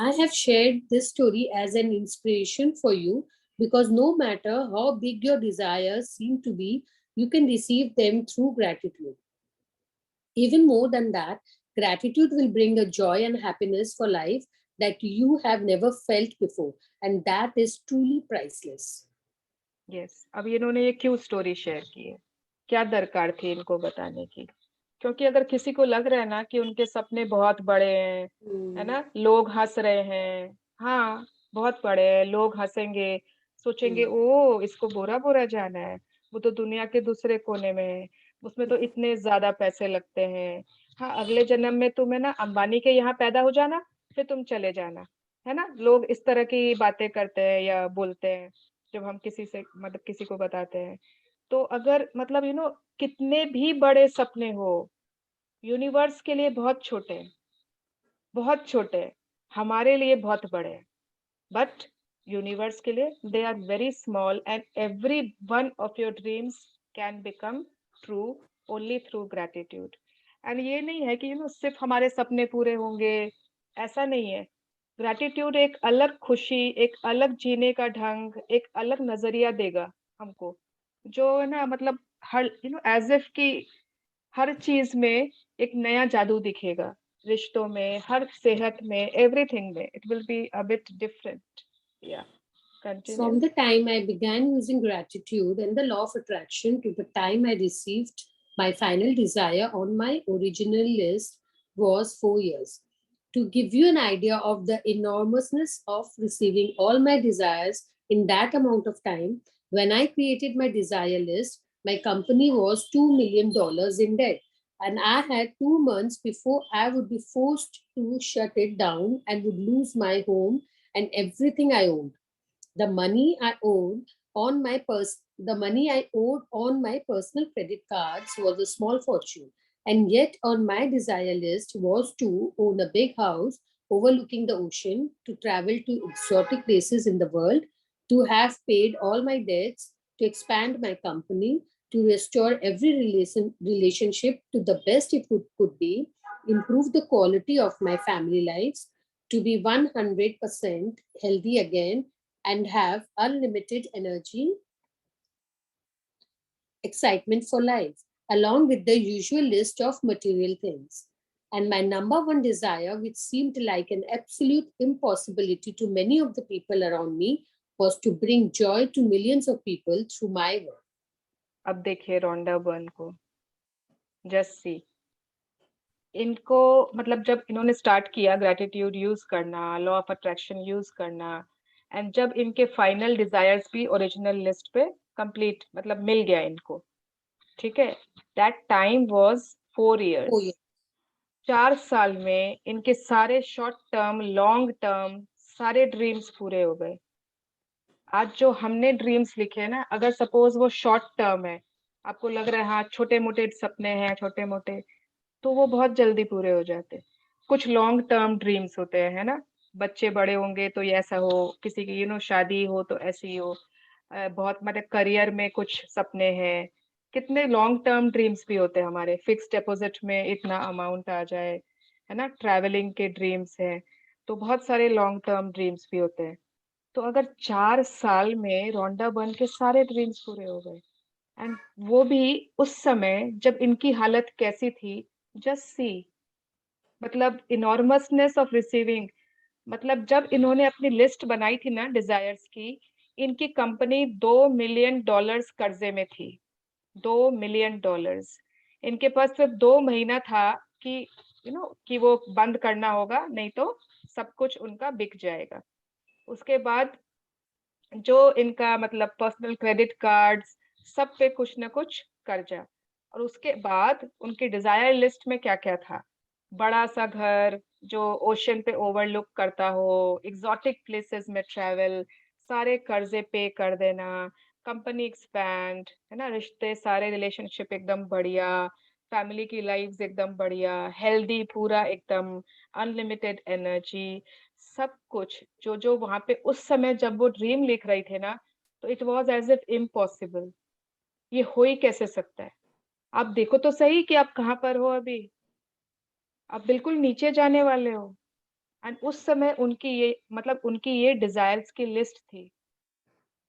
I have shared this story as an inspiration for you because no matter how big your desires seem to be, you can receive them through gratitude. Even more than that, gratitude will bring a joy and happiness for life that you have never felt before, and that is truly priceless. Yes. अब इन्होंने ये क्यों story share की है, क्या दरकार थी इनको बताने की? क्योंकि अगर किसी को लग रहा है ना कि उनके सपने बहुत बड़े हैं, है ना, लोग हंस रहे हैं, हाँ बहुत बड़े हैं, लोग हंसेंगे, सोचेंगे ओ इसको बोरा बोरा जाना है, वो तो दुनिया के दूसरे कोने में है, उसमें तो इतने ज्यादा पैसे लगते हैं, हाँ अगले जन्म में तुम्हें ना अंबानी के यहाँ पैदा हो जाना, फिर तुम चले जाना, है ना. लोग इस तरह की बातें करते हैं या बोलते हैं जब हम किसी से मतलब किसी को बताते हैं. तो अगर मतलब कितने भी बड़े सपने हो, यूनिवर्स के लिए बहुत छोटे, बहुत छोटे, हमारे लिए बहुत बड़े, बट यूनिवर्स के लिए they are very small. And every one of your dreams can become true only through gratitude. And ये नहीं है कि सिर्फ हमारे सपने पूरे होंगे, ऐसा नहीं है. ग्रेटिट्यूड एक अलग खुशी, एक अलग जीने का ढंग, एक अलग नजरिया देगा हमको, जो है ना मतलब हर एज इफ की हर चीज में एक नया जादू दिखेगा, रिश्तों में, हर सेहत में, एवरीथिंग में. It will be a bit different. या continue. From the time I began using gratitude and the law of attraction to the time I received my final desire on my original list was 4 years. To give you an idea of the enormousness of receiving all my desires in that amount of time, when I created my desire list, my company was $2 million in debt. And I had 2 months before I would be forced to shut it down and would lose my home and everything I owned. The money I owed on my personal credit cards was a small fortune. And yet on my desire list was to own a big house overlooking the ocean, to travel to exotic places in the world, to have paid all my debts, to expand my company, to restore every relationship to the best it could be, improve the quality of my family lives, to be 100% healthy again, and have unlimited energy, excitement for life, along with the usual list of material things. And my number one desire, which seemed like an absolute impossibility to many of the people around me, was to bring joy to millions of people through my work. अब देखिए Rhonda Byrne को, just see, इनको मतलब जब इन्होंने start किया gratitude use करना, law of attraction use करना, एंड जब इनके फाइनल डिजायर्स भी ओरिजिनल लिस्ट पे कंप्लीट मतलब मिल गया इनको, ठीक है, दैट टाइम वाज 4 years. 4 साल में इनके सारे शॉर्ट टर्म, लॉन्ग टर्म सारे ड्रीम्स पूरे हो गए. आज जो हमने ड्रीम्स लिखे हैं ना, अगर सपोज वो शॉर्ट टर्म है, आपको लग रहा है हाँ छोटे मोटे सपने हैं छोटे मोटे, तो वो बहुत जल्दी पूरे हो जाते। कुछ लॉन्ग टर्म ड्रीम्स होते हैं, है ना, बच्चे बड़े होंगे तो ये ऐसा हो, किसी की शादी हो तो ऐसी हो, बहुत मतलब करियर में कुछ सपने हैं, कितने लॉन्ग टर्म ड्रीम्स भी होते हैं हमारे, फिक्स डिपॉजिट में इतना अमाउंट आ जाए, है ना, ट्रैवलिंग के ड्रीम्स हैं, तो बहुत सारे लॉन्ग टर्म ड्रीम्स भी होते हैं। तो अगर 4 साल में रोंडा बर्न के सारे ड्रीम्स पूरे हो गए, एंड वो भी उस समय जब इनकी हालत कैसी थी, जस्ट सी, मतलब इनॉर्मसनेस ऑफ रिसीविंग, मतलब जब इन्होंने अपनी लिस्ट बनाई थी ना डिजायर्स की, इनकी कंपनी $2 मिलियन कर्जे में थी, $2 मिलियन। इनके पास सिर्फ 2 महीना था कि कि वो बंद करना होगा, नहीं तो सब कुछ उनका बिक जाएगा। उसके बाद जो इनका मतलब पर्सनल क्रेडिट कार्ड्स, सब पे कुछ ना कुछ कर्जा, और उसके बाद उनकी डिजायर लिस्ट में क्या क्या था, बड़ा सा घर जो ओशन पे ओवरलुक करता हो, एग्जॉटिक प्लेसेस में ट्रैवल, सारे कर्जे पे कर देना, कंपनी एक्सपैंड, है ना, रिश्ते सारे रिलेशनशिप एकदम बढ़िया, फैमिली की लाइफ एकदम बढ़िया, हेल्दी पूरा एकदम, अनलिमिटेड एनर्जी, सब कुछ जो जो वहां पे उस समय जब वो ड्रीम लिख रही थे ना, तो it was as if impossible, ये हो ही कैसे सकता है। आप देखो तो सही कि आप कहाँ पर हो अभी, आप बिल्कुल नीचे जाने वाले हो, एंड उस समय उनकी ये मतलब उनकी ये डिजायर्स की लिस्ट थी,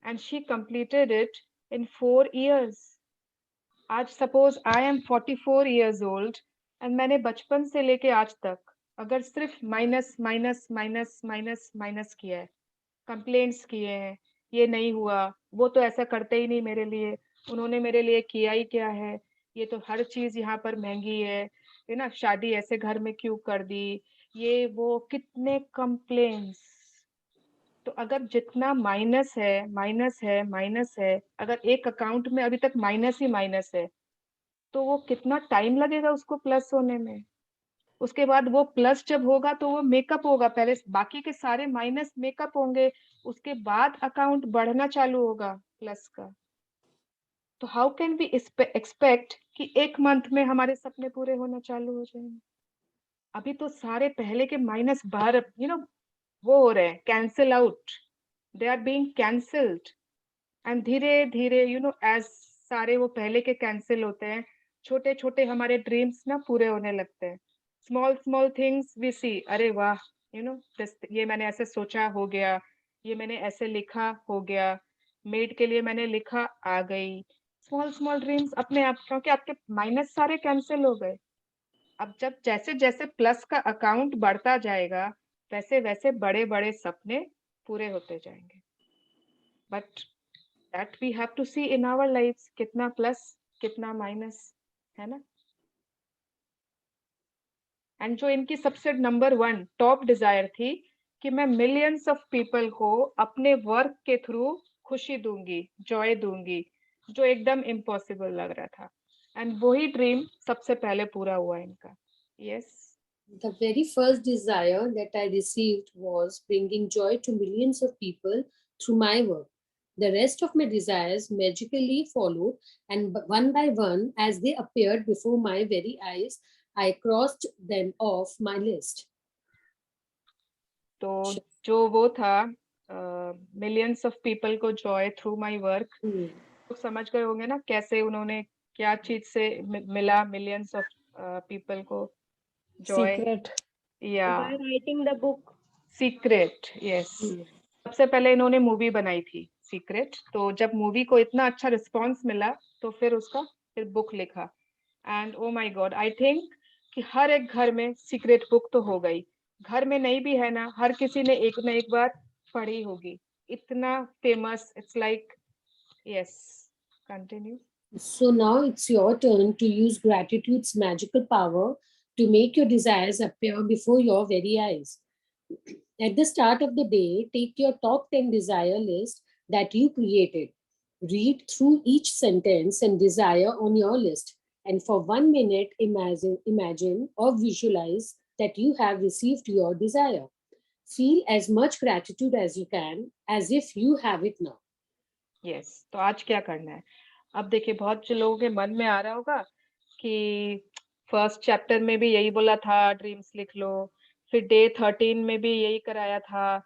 and she completed it in 4 years। आज suppose I am 44 years old, and मैंने बचपन से लेके आज तक अगर सिर्फ minus minus minus minus minus किया है, कंप्लेंट्स किए हैं, ये नहीं हुआ, वो तो ऐसा करते ही नहीं मेरे लिए, उन्होंने मेरे लिए किया ही क्या है, ये तो हर चीज यहाँ पर महंगी है ना, शादी ऐसे घर में क्यों कर दी, ये वो कितने कंप्लेंट्स। तो अगर जितना माइनस है माइनस है माइनस है, अगर एक अकाउंट में अभी तक माइनस ही माइनस है, तो वो कितना टाइम लगेगा उसको प्लस होने में। उसके बाद वो प्लस जब होगा तो वो मेकअप होगा, पहले बाकी के सारे माइनस मेकअप होंगे, उसके बाद अकाउंट बढ़ना चालू होगा प्लस का। तो हाउ कैन बी एक्सपेक्ट कि एक मंथ में हमारे सपने पूरे होना चालू हो जाएंगे। अभी तो सारे पहले के माइनस बाहर वो हो रहे हैं, cancel out, they are being cancelled, and धीरे धीरे एज सारे वो पहले के कैंसिल होते हैं, छोटे छोटे हमारे ड्रीम्स ना पूरे होने लगते हैं। स्मॉल स्मॉल थिंग्स वी सी, अरे वाह ये मैंने ऐसे सोचा हो गया, ये मैंने ऐसे लिखा हो गया, मेड के लिए मैंने लिखा आ गई, स्मॉल स्मॉल ड्रीम्स अपने आप, क्योंकि आपके माइनस सारे कैंसिल हो गए। अब जब जैसे जैसे प्लस का अकाउंट बढ़ता जाएगा, वैसे वैसे बड़े बड़े सपने पूरे होते जाएंगे। But that we have to see in our lifes, कितना प्लस कितना माइनस, है ना। एंड जो इनकी सबसे नंबर 1 टॉप डिजायर थी कि मैं मिलियंस ऑफ पीपल को अपने वर्क के थ्रू खुशी दूंगी, जॉय दूंगी, जो एकदम इम्पॉसिबल लग रहा था, एंड वही ड्रीम सबसे पहले पूरा हुआ इनका। Yes, The very first desire that I received was bringing joy to millions of people through my work. The rest of my desires magically followed, and one by one, as they appeared before my very eyes, I crossed them off my list. तो जो वो था millions of people को Joy through my work, तो समझ गए होंगे ना कैसे उन्होंने क्या चीज से मिला मिलियंस ऑफ पीपल को जॉय। सीक्रेट, या By writing the book. Secret, yes. सबसे पहले इन्होंने मूवी बनाई थी सीक्रेट, तो जब मूवी को इतना अच्छा रिस्पांस मिला तो फिर उसका फिर बुक लिखा, and O my God, I think कि हर एक घर में सीक्रेट बुक तो हो गई, घर में नहीं भी है ना, हर किसी ने एक ना एक बार पढ़ी होगी, इतना famous, it's like, yes, continue. So now it's your turn to use gratitude's magical power to make your desires appear before your very eyes. At the start of the day, take your top 10 desire list that you created. Read through each sentence and desire on your list, and for 1 minute imagine or visualize that you have received your desire. Feel as much gratitude as you can, as if you have it now. Yes, तो आज क्या करना है? अब देखिए बहुत से लोगों के मन में आ रहा होगा कि फर्स्ट चैप्टर में भी यही बोला था ड्रीम्स लिख लो, फिर डे 13 में भी यही कराया था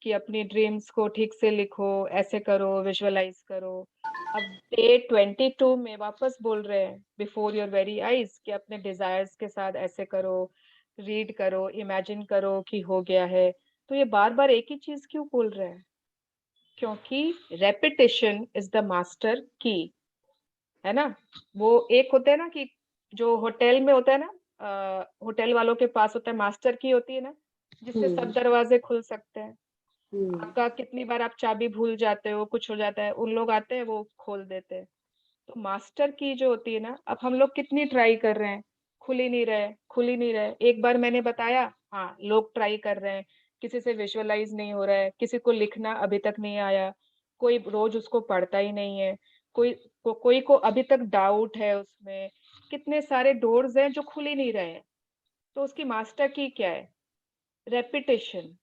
कि अपनी ड्रीम्स को ठीक से लिखो, ऐसे करो, विजुअलाइज करो। अब डे 22 में वापस बोल रहे हैं बिफोर योर वेरी आईज कि अपने डिजायर्स के साथ ऐसे करो, रीड करो, इमेजिन करो कि हो गया है। तो ये बार बार एक ही चीज क्यों बोल रहे हैं? क्योंकि रेपिटेशन इज द मास्टर की, है ना। वो एक होता है ना कि जो होटल में होता है ना, होटल वालों के पास होता है मास्टर की होती है ना, जिससे सब दरवाजे खुल सकते हैं। आपका कितनी बार आप चाबी भूल जाते हो, कुछ हो जाता है, उन लोग आते हैं वो खोल देते हैं। तो मास्टर की जो होती है ना, अब हम लोग कितनी ट्राई कर रहे हैं, खुल ही नहीं रहे, खुल ही नहीं रहे। एक बार मैंने बताया, हाँ लोग ट्राई कर रहे हैं, किसी से विजुअलाइज नहीं हो रहा है, किसी को लिखना अभी तक नहीं आया, कोई रोज उसको पढ़ता ही नहीं है, कोई को अभी तक डाउट है उसमें। कितने सारे डोर्स हैं जो खुल ही नहीं रहे हैं। तो उसकी मास्टर की क्या है? रेपिटेशन।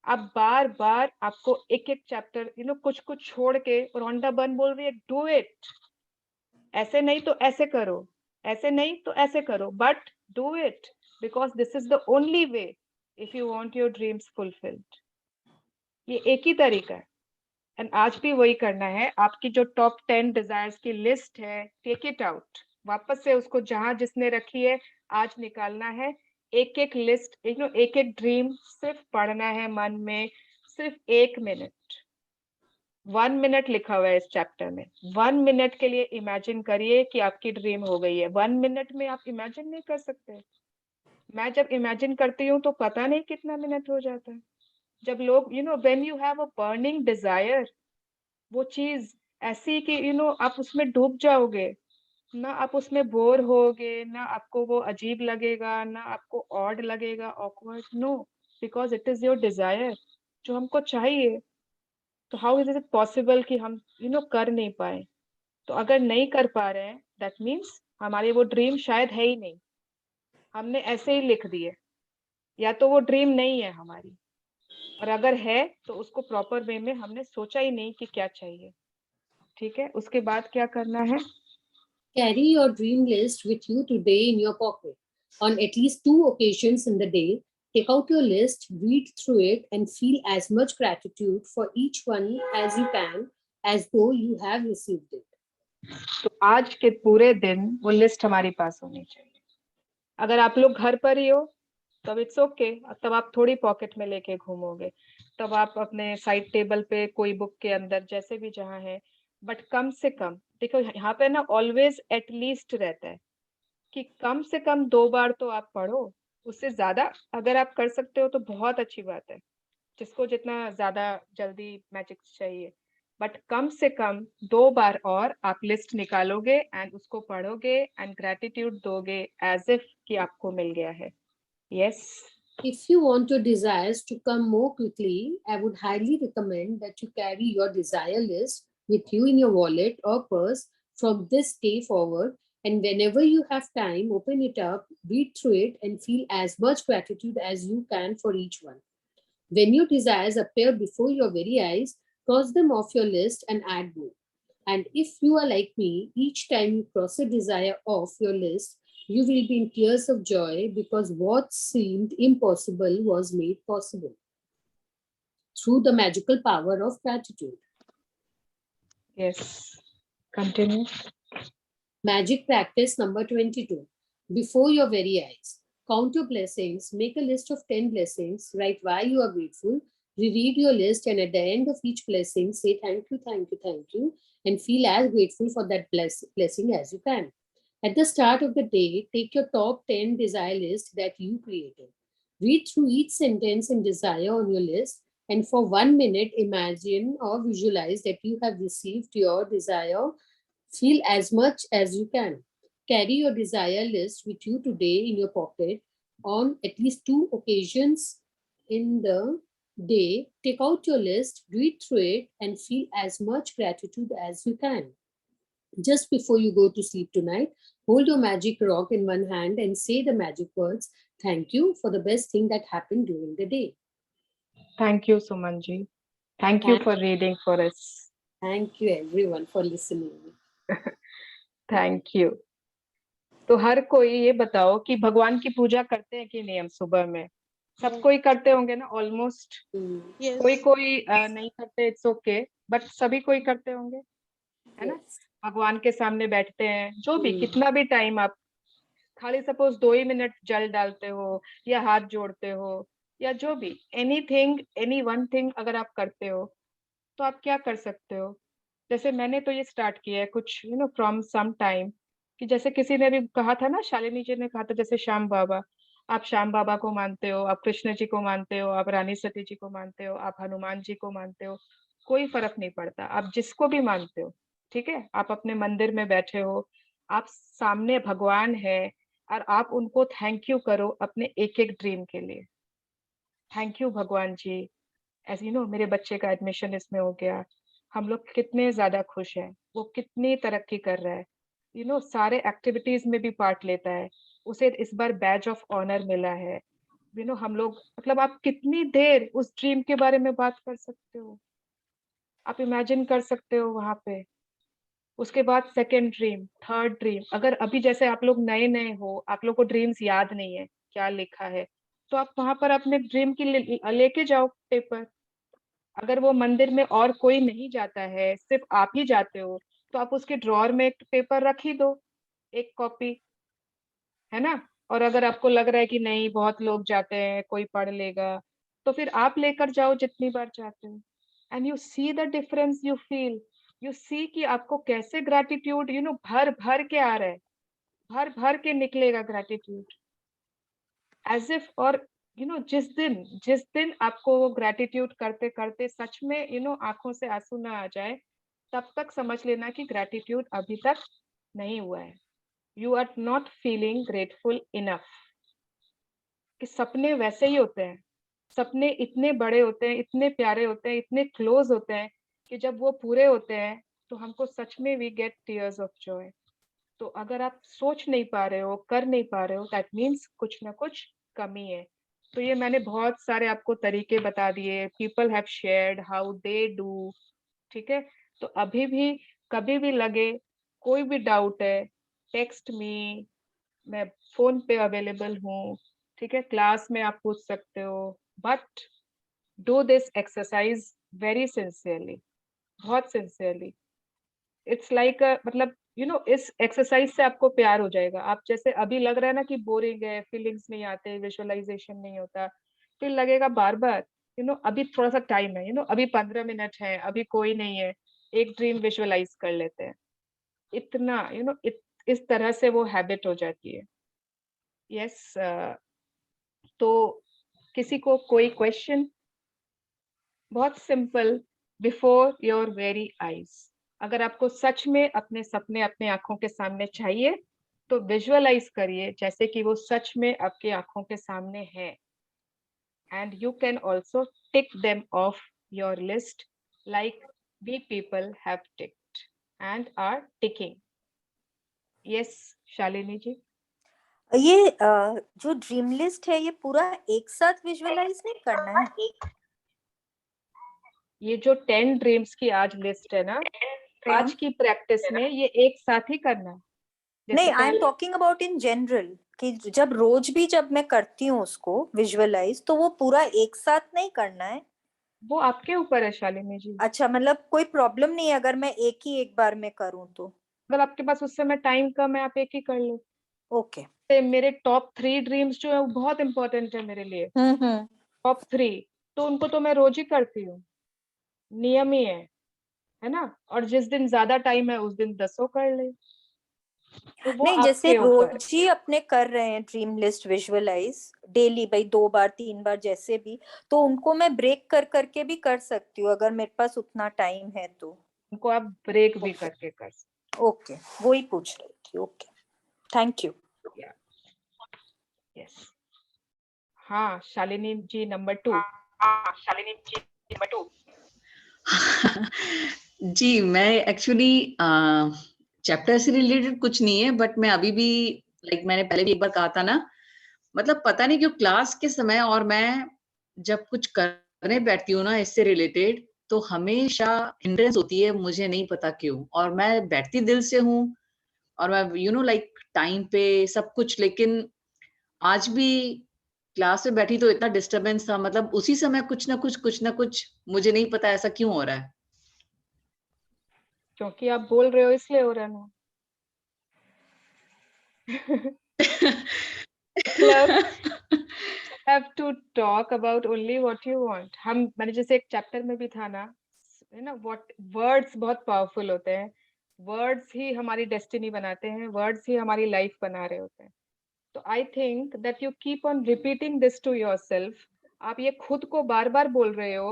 आप बार बार आपको एक एक चैप्टर कुछ कुछ छोड़ के, रोंडा बन बोल रही है डू इट, ऐसे नहीं तो ऐसे करो, ऐसे नहीं तो ऐसे करो, but do it because this is the only way if you want your dreams fulfilled. ये एक ही तरीका है। एंड आज भी वही करना है। आपकी जो टॉप 10 डिजायर्स की लिस्ट है, टेक इट आउट, वापस से उसको जहां जिसने रखी है आज निकालना है। एक एक लिस्ट, एक एक ड्रीम सिर्फ पढ़ना है मन में, सिर्फ 1 मिनट, 1 मिनट लिखा हुआ है इस चैप्टर में। 1 मिनट के लिए इमेजिन करिए कि आपकी ड्रीम हो गई है। 1 मिनट में आप इमेजिन नहीं कर सकते। मैं जब इमेजिन करती हूँ तो पता नहीं कितना मिनट हो जाता है। जब लोग when you have a burning desire, वो चीज ऐसी कि आप उसमें डूब जाओगे ना, आप उसमें बोर होगे ना, आपको वो अजीब लगेगा ना, आपको ऑड लगेगा, awkward, no, because it is your desire जो हमको चाहिए। तो हाउ इज इट पॉसिबल कि हम कर नहीं पाए? तो अगर नहीं कर पा रहे हैं, दैट मीन्स हमारी वो ड्रीम शायद है ही नहीं, हमने ऐसे ही लिख दिए, या तो वो ड्रीम नहीं है हमारी, और अगर है तो उसको प्रॉपर वे में हमने सोचा ही नहीं कि क्या चाहिए। ठीक है, उसके बाद क्या करना है? Carry your dream list with you today in your pocket. On at least 2 occasions in the day, take out your list, read through it, and feel as much gratitude for each one as you can, as though you have received it. तो आज के पूरे दिन वो list हमारे पास होनी चाहिए। अगर आप लोग घर पर ही हो तब इट्स ओके, तब आप थोड़ी पॉकेट में लेके घूमोगे, तब आप अपने साइड टेबल पे कोई बुक के अंदर जैसे भी जहाँ है, बट कम से कम देखो यहाँ पे ना ऑलवेज एटलीस्ट रहता है कि कम से कम 2 बार तो आप पढ़ो। उससे ज्यादा अगर आप कर सकते हो तो बहुत अच्छी बात है, जिसको जितना ज्यादा जल्दी मैजिक चाहिए, बट कम से कम 2 बार और आप लिस्ट निकालोगे एंड उसको पढ़ोगे एंड ग्रेटिट्यूड दोगे एज इफ कि आपको मिल गया है। Yes. If you want your desires to come more quickly, I would highly recommend that you carry your desire list with you in your wallet or purse from this day forward. And whenever you have time, open it up, read through it, and feel as much gratitude as you can for each one. When your desires appear before your very eyes, cross them off your list and add more. And if you are like me, each time you cross a desire off your list, you will be in tears of joy because what seemed impossible was made possible through the magical power of gratitude. Yes. Continue. Magic practice number 22. Before your very eyes, count your blessings, make a list of 10 blessings, write why you are grateful, reread your list, and at the end of each blessing, say thank you, thank you, thank you, and feel as grateful for that blessing as you can. At the start of the day, take your top 10 desire list that you created. Read through each sentence and desire on your list, and for 1 minute, imagine or visualize that you have received your desire. Feel as much as you can. Carry your desire list with you today in your pocket on at least 2 occasions in the day. Take out your list, read through it, and feel as much gratitude as you can. Just before you go to sleep tonight, hold your magic rock in one hand and say the magic words, thank you for the best thing that happened during the day. Thank you, Suman ji. Thank you for reading for us. Thank you everyone for listening. Thank you. तो हर कोई ये बताओ कि भगवान की पूजा करते हैं कि नहीं हम सुबह में? सब कोई करते होंगे ना ऑलमोस्ट. कोई कोई नहीं करते, इट्स ओके, बट सभी कोई करते होंगे, है ना? भगवान के सामने बैठते हैं, जो भी कितना भी टाइम आप खाली सपोज 2 ही मिनट जल डालते हो या हाथ जोड़ते हो या जो भी एनीथिंग, एनी वन थिंग अगर आप करते हो तो आप क्या कर सकते हो? जैसे मैंने तो ये स्टार्ट किया है कुछ फ्रॉम सम टाइम, कि जैसे किसी ने भी कहा था ना, शालिनी जी ने कहा था जैसे श्याम बाबा, आप श्याम बाबा को मानते हो, आप कृष्ण जी को मानते हो, आप रानी सती जी को मानते हो, आप हनुमान जी को मानते हो, कोई फर्क नहीं पड़ता, आप जिसको भी मानते हो, ठीक है? आप अपने मंदिर में बैठे हो, आप सामने भगवान है और आप उनको थैंक यू करो अपने एक एक ड्रीम के लिए. थैंक यू भगवान जी, एज मेरे बच्चे का एडमिशन इसमें हो गया, हम लोग कितने ज्यादा खुश हैं, वो कितनी तरक्की कर रहा है, सारे एक्टिविटीज में भी पार्ट लेता है, उसे इस बार बैज ऑफ ऑनर मिला है, हम लोग मतलब आप कितनी देर उस ड्रीम के बारे में बात कर सकते हो, आप इमेजिन कर सकते हो वहां पे. उसके बाद सेकंड ड्रीम, थर्ड ड्रीम, अगर अभी जैसे आप लोग नए नए हो, आप लोग को ड्रीम्स याद नहीं है क्या लिखा है, तो आप वहां पर अपने ड्रीम की लेके जाओ पेपर. अगर वो मंदिर में और कोई नहीं जाता है, सिर्फ आप ही जाते हो, तो आप उसके ड्रॉर में एक पेपर रख ही दो, एक कॉपी, है ना? और अगर आपको लग रहा है कि नहीं बहुत लोग जाते हैं, कोई पढ़ लेगा, तो फिर आप लेकर जाओ जितनी बार चाहते हो. And you see the difference, you see कि आपको कैसे ग्रैटिट्यूड भर भर के आ रहा है, भर भर के निकलेगा ग्रैटिट्यूड, एज इफ. और जिस दिन आपको वो ग्रैटिट्यूड करते करते सच में आंखों से आंसू ना आ जाए, तब तक समझ लेना कि ग्रैटिट्यूड अभी तक नहीं हुआ है. You are not feeling grateful enough. कि सपने वैसे ही होते हैं, सपने इतने बड़े होते हैं, इतने प्यारे होते हैं, इतने क्लोज होते हैं कि जब वो पूरे होते हैं तो हमको सच में we get tears of joy. तो अगर आप सोच नहीं पा रहे हो, कर नहीं पा रहे हो, दैट मीन्स कुछ ना कुछ कमी है. तो ये मैंने बहुत सारे आपको तरीके बता दिए, people have shared how they do, ठीक है? तो अभी भी कभी भी लगे, कोई भी डाउट है, टेक्स्ट मी, मैं फोन पे अवेलेबल हूँ, ठीक है? क्लास में आप पूछ सकते हो, but do this exercise very sincerely, बहुत सिंसियरली. इट्स लाइक मतलब इस एक्सरसाइज से आपको प्यार हो जाएगा. आप जैसे अभी लग रहा है ना कि बोरिंग है, फीलिंग्स नहीं आते, विजुअलाइजेशन नहीं होता, फिर लगेगा बार बार अभी थोड़ा सा टाइम है, अभी 15 मिनट है, अभी कोई नहीं है, एक ड्रीम विजुअलाइज कर लेते हैं. इतना इस तरह से वो हैबिट हो जाती है. यस. तो किसी को कोई क्वेश्चन? बहुत simple, before your very eyes. अगर आपको सच में अपने सपने अपने आंखों के सामने चाहिए तो विजुअलाइज करिए जैसे कि वो सच में आपकी आंखों के सामने है. And you can also tick them off your list like we people have ticked and are ticking. Yes Shalini ji. ये जो ड्रीम लिस्ट है ये पूरा एक साथ विजुअलाइज नहीं करना है? ये जो 10 ड्रीम्स की आज लिस्ट है ना, आज की प्रैक्टिस में ये एक साथ ही करना है. नहीं, I am talking about in general, कि जब रोज भी जब मैं करती हूँ उसको विजुअलाइज, तो वो पूरा एक साथ नहीं करना है. वो आपके ऊपर है शालिनी जी. अच्छा, मतलब कोई प्रॉब्लम नहीं है अगर मैं एक बार में करूँ तो? अगर आपके पास उस समय टाइम कम है, आप एक ही कर लो. ओके. मेरे टॉप 3 ड्रीम्स जो है वो बहुत इंपॉर्टेंट है मेरे लिए. टॉप 3 तो उनको तो मैं रोज ही करती हूँ, नियम ही है ना? और जिस दिन ज्यादा टाइम है उस दिन 10 कर ले. तो वो नहीं, जैसे आपके ऊपर रोज ही अपने कर रहे हैं ड्रीम लिस्ट विजुअलाइज डेली, भाई 2 बार 3 बार जैसे भी, तो उनको मैं ब्रेक कर करके भी कर सकती हूँ अगर मेरे पास उतना टाइम है तो. उनको आप ब्रेक भी करके कर सकते. ओके, वही पूछ रही थी. Okay, thank you. यस. हाँ शालिनी जी नंबर 2. जी, मैं एक्चुअली चैप्टर से रिलेटेड कुछ नहीं है, बट मैं अभी भी मैंने पहले भी एक बार कहा था ना, मतलब पता नहीं क्यों क्लास के समय और मैं जब कुछ कर करने बैठती हूँ ना इससे रिलेटेड, तो हमेशा हिंड्रेंस होती है, मुझे नहीं पता क्यों। और मैं बैठती दिल से हूँ और मैं लाइक टाइम पे सब कुछ, लेकिन आज भी क्लास में बैठी तो इतना डिस्टरबेंस था, मतलब उसी समय कुछ ना कुछ मुझे नहीं पता ऐसा क्यों हो रहा है। क्योंकि आप बोल रहे हो इसलिए हो रहा है ना। मतलब have to talk about only what you want. मैंने जैसे एक चैप्टर में भी था ना, what words बहुत पावरफुल होते हैं, वर्ड्स ही हमारी डेस्टिनी बनाते हैं, वर्ड्स ही हमारी लाइफ बना रहे होते हैं। तो I think that you keep on repeating this to yourself. आप ये खुद को बार बार बोल रहे हो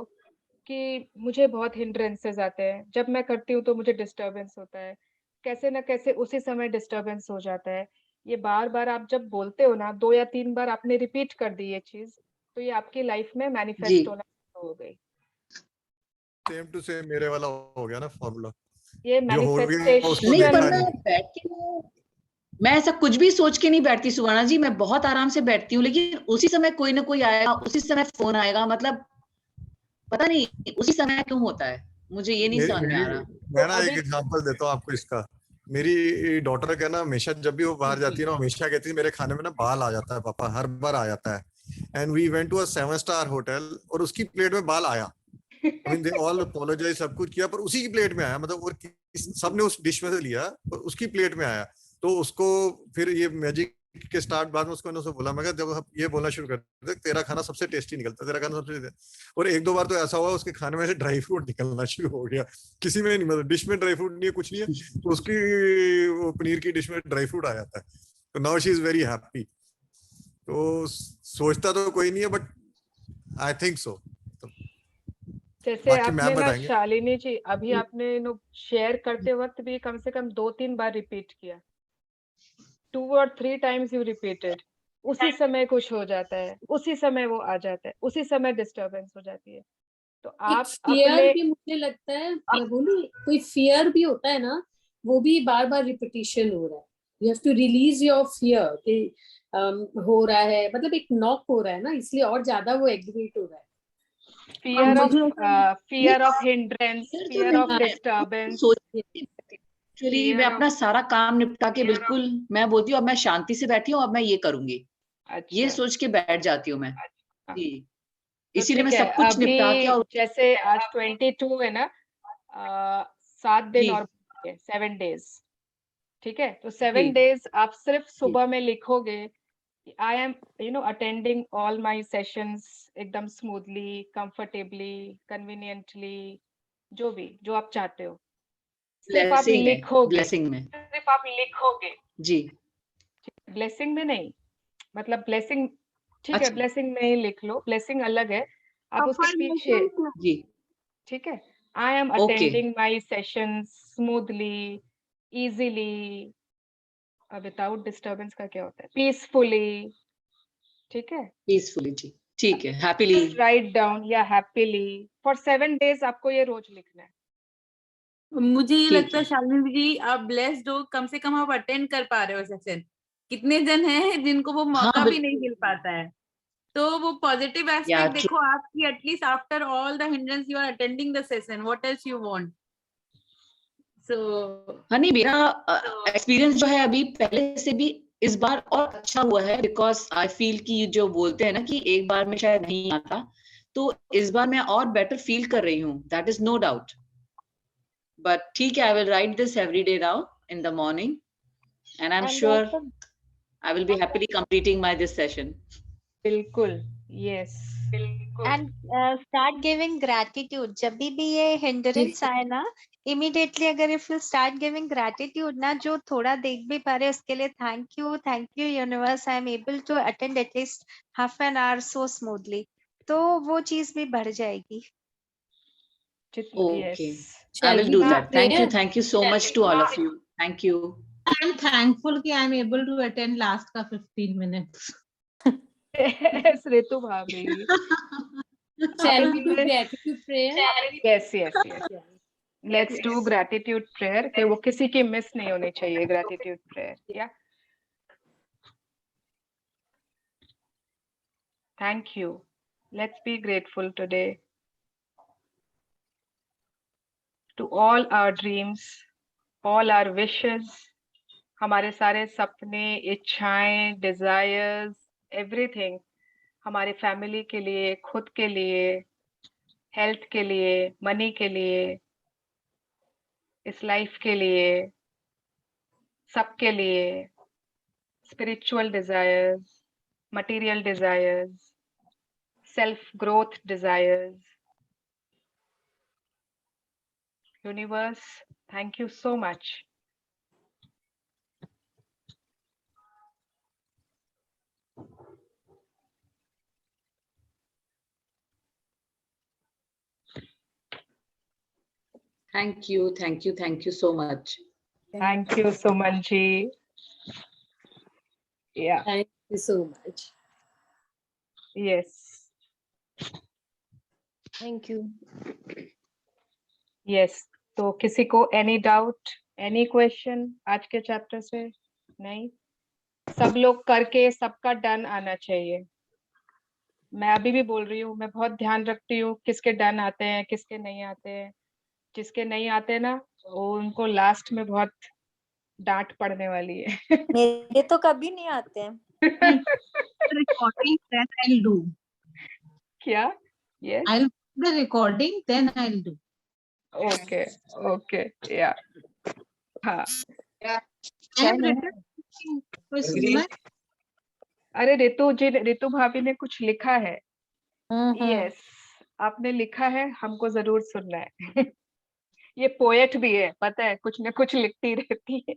कि मुझे बहुत हिंड्रेंसेस आते हैं, जब मैं करती हूँ तो मुझे डिस्टरबेंस होता है, कैसे ना कैसे उसी समय डिस्टरबेंस हो जाता है। ये बार बार आप जब बोलते हो ना, 2 या 3 बार आपने रिपीट कर दी ये चीज, तो ये आपकी लाइफ में मैनिफेस्ट होना हो गई। सेम टू सेम मेरे वाला हो गया ना फॉर्मूला। ये मैनिफेस्टेशन नहीं, पर मैं बैठती हूँ, मैं ऐसा कुछ भी सोच के नहीं बैठती सुवर्णा जी, मैं बहुत आराम से बैठती हूँ, लेकिन उसी समय कोई ना कोई आएगा, उसी समय फोन आएगा, मतलब पता नहीं उसी समय क्यों होता है, मुझे ये नहीं समझ में आ रहा। मैं ना एक एग्जांपल देता हूँ आपको इसका। मेरी डॉटर का ना हमेशा जब भी वो बाहर जाती है ना, हमेशा कहती है मेरे खाने में ना बाल आ जाता है पापा, हर बार आ जाता है। And we went to a seven star hotel और उसकी प्लेट में बाल आया। I mean they all apologize, सब कुछ किया, पर उसी की प्लेट में आया, मतलब और सबने उस डिश में से लिया और उसकी प्लेट में आया। तो उसको फिर ये मैजिक के स्टार्ट बाद में उसको बोला, मैं जब हम ये बोलना शुरू कर दे, तेरा खाना सबसे टेस्टी निकलता है, तेरा खाना सबसे। और 1-2 बार तो ऐसा हुआ उसके खाने में से ड्राई फ्रूट निकलना शुरू हो गया, किसी में नहीं, मतलब डिश में ड्राई फ्रूट नहीं है, कुछ नहीं है, तो उसकी वो पनीर की डिश में ड्राई फ्रूट आ जाता है। तो now she is very happy. तो सोचता तो कोई नहीं है, बट आई थिंक सो। जैसे आपने ना शालिनी जी, अभी आपने शेयर करते वक्त भी कम से कम 2-3 बार रिपीट किया, 2 or 3 times you repeated। उसी समय कुछ हो जाता है, उसी समय वो आ जाता है, उसी समय डिस्टरबेंस हो जाती है। तो आप फियर भी, मुझे लगता है, मैं बोलूं, कोई फियर भी होता है ना, वो भी बार बार रिपीटिशन हो रहा है। You have to release your fear कि हो रहा है, मतलब एक नॉक हो रहा है ना, इसलिए और ज्यादा वो एग्रीवेट हो रहा है। fear of hindrance, fear of disturbance। Actually मैं अपना सारा काम निपटा के बिल्कुल, मैं बोलती हूँ अब मैं शांति से बैठी हूँ, अब मैं ये करूंगी। अच्छा। ये सोच के बैठ जाती हूँ मैं। अच्छा। जी, इसीलिए मैं सब कुछ निपटा के। और जैसे आज 22 है ना, 7 दिन और 7 डेज, ठीक है? तो 7 डेज आप सिर्फ सुबह में लिखोगे, I am attending all my sessions एकदम स्मूथली, कंफर्टेबली, कन्वीनियंटली, जो आप चाहते हो, सिर्फ आप लिखोगे। ब्लेसिंग में सिर्फ आप लिखोगे जी, ब्लेसिंग में नहीं, मतलब ब्लेसिंग ठीक है, ब्लेसिंग में ही लिख लो, ब्लेसिंग अलग है, आप उसके पीछे जी, ठीक है। I am attending my session smoothly, easily, without disturbance का क्या होता है, पीसफुली, ठीक है, पीसफुली जी, ठीक है, हैप्पीली राइट डाउन या हैप्पीली फॉर 7 डेज आपको ये रोज लिखना है। मुझे ये लगता है शालिनी जी, आप ब्लेस्ड हो, कम से कम आप अटेंड कर पा रहे हो सेशन। कितने जन हैं जिनको वो मौका भी नहीं मिल पाता है, तो वो पॉजिटिव एस्पेक्ट देखो आपकी, at least after all the hindrance you are attending the session, what else you want. So honey, मेरा एक्सपीरियंस जो है अभी पहले से भी इस बार और अच्छा हुआ है, बिकॉज आई फील कि जो बोलते हैं ना कि एक बार में शायद नहीं आता, तो इस बार मैं और बेटर फील कर रही हूँ, that is no doubt. But ठीक है, I will write this every day now in the morning, and I am sure I will be happily completing my this session. बिल्कुल, yes. And start giving gratitude. जब भी ये hindrance आए ना, immediately अगर if you start giving gratitude ना, जो थोड़ा देख भी पा रहे उसके लिए thank you universe, I am able to attend at least half an hour so smoothly. तो वो चीज भी बढ़ जाएगी. Okay, I will do that. Thank you so much to all of you. Thank you. I'm thankful कि I'm able to attend last का 15 minutes. Yes, Ritu bhabhi. Shall we do gratitude prayer? Yes. Let's do gratitude prayer. कि वो किसी की miss नहीं होनी चाहिए gratitude prayer. Yeah. Thank you. Let's be grateful today to all our dreams, all our wishes, हमारे सारे सपने, इच्छाएं, desires, everything, हमारे फैमिली के लिए, खुद के लिए, हेल्थ के लिए, मनी के लिए, इस लाइफ के लिए, सबके लिए, spiritual desires, material desires, self growth desires. Universe, thank you so much. Thank you so much. Thank you, Sumanji. Yeah. Thank you so much. Yes. Thank you. Yes. तो किसी को any doubt, any question आज के chapter से? नहीं? सब लोग करके सबका डन आना चाहिए। मैं अभी भी बोल रही हूँ, मैं बहुत ध्यान रखती हूँ किसके डन आते हैं, किसके नहीं आते हैं। जिसके नहीं आते ना, वो उनको लास्ट में बहुत डांट पड़ने वाली है। मेरे तो कभी नहीं आते हैं। Recording, then I'll do. क्या? Yes. I'll do the recording, then I'll do. Okay. Okay. Yeah. हाँ। I have written question. अरे रितु भाभी ने कुछ लिखा है। Yes. आपने लिखा है, हमको जरूर सुनना है। ये पोएट भी है, पता है, कुछ न कुछ लिखती रहती है।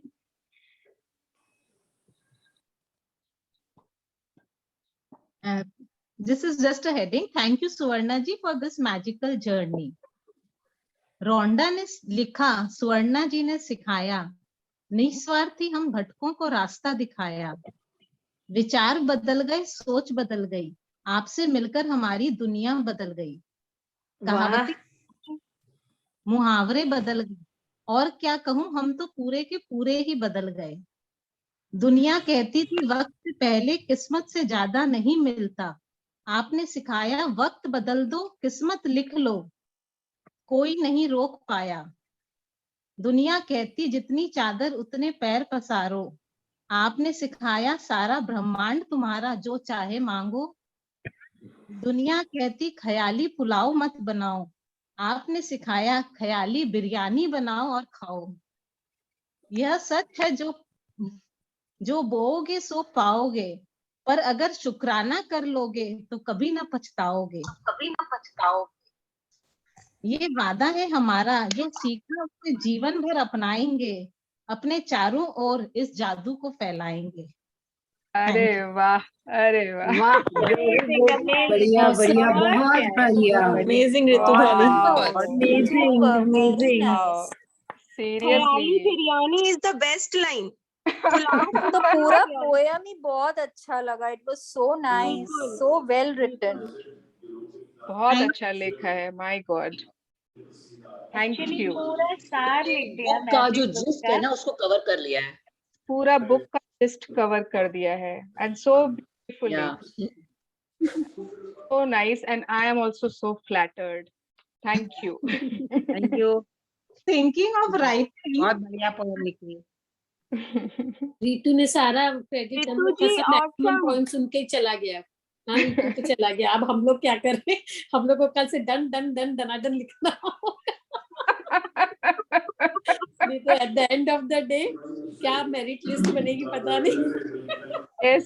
This is just a heading. Thank you, Suvarna ji, for this magical journey. रोंडा ने लिखा, सुवर्णा जी ने सिखाया, निस्वार्थी हम भटकों को रास्ता दिखाया। विचार बदल गए, सोच बदल गई, आपसे मिलकर हमारी दुनिया बदल गई। कहावतें, मुहावरे बदल गए, और क्या कहूं, हम तो पूरे के पूरे ही बदल गए। दुनिया कहती थी वक्त से पहले किस्मत से ज्यादा नहीं मिलता, आपने सिखाया वक्त बदल दो, किस्मत लिख लो, कोई नहीं रोक पाया। दुनिया कहती जितनी चादर उतने पैर पसारो, आपने सिखाया सारा ब्रह्मांड तुम्हारा, जो चाहे मांगो। दुनिया कहती ख्याली पुलाव मत बनाओ, आपने सिखाया ख्याली बिरयानी बनाओ और खाओ। यह सच है जो बोओगे सो पाओगे, पर अगर शुक्राना कर लोगे तो कभी ना पछताओगे। ये वादा है हमारा, जो सीखा उसे जीवन भर अपनाएंगे, अपने चारों ओर इस जादू को फैलाएंगे। अरे वाह, अरे वाह, बढ़िया बढ़िया, बहुत बढ़िया, अमेजिंग रितु भाभी, seriously biryani is the best line. तो पूरा पोयम ही बहुत अच्छा लगा। It was so nice, so well written. बहुत अच्छा लिखा है। My god, thank you. पूरा सार लिख दिया, बुक का जो जिस्ट है ना, उसको कवर कर लिया है। पूरा बुक का जिस्ट कवर कर दिया है, and so beautifully, so nice, and I am also so flattered. Thank you. Thank you. Thinking of writing, बहुत बढ़िया पोएम लिखी। रीतू ने सारा क्रेडिट हम लोग का सब मैक्सिमम पॉइंट सुन के चला गया। हाँ, रीतू तो चला गया। अब हम लोग क्या कर रहे हैं, हम लोग को कल से डन डन डन दनादन लिखना होगा। नहीं तो at the end of the day क्या मेरिट लिस्ट बनेगी पता नहीं। Yes,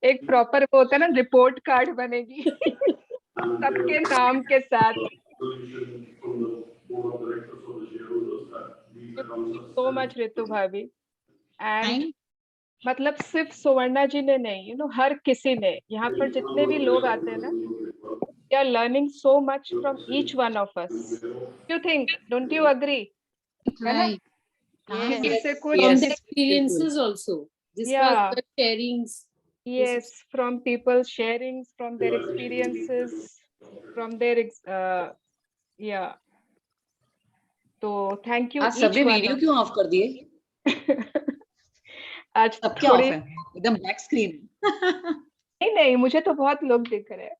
एक प्रॉपर वो होता है ना, रिपोर्ट कार्ड बनेगी सबके नाम के साथ। so much रितु भाभी, एंड मतलब सिर्फ सुवर्णा जी ने नहीं, हर किसी ने, यहाँ पर जितने भी लोग आते हैं ना, they are learning so much from each one of us. You think, don't you agree? है ना? किसी से कुछ From the experiences also. Yeah. Sharings. Yes, from people sharing from their experiences, from their yeah. तो thank you. आज सबने video क्यों of कर दिए? आज सब क्या ऑफ है? एकदम ब्लैक स्क्रीन। नहीं, मुझे तो बहुत लोग दिख रहे हैं।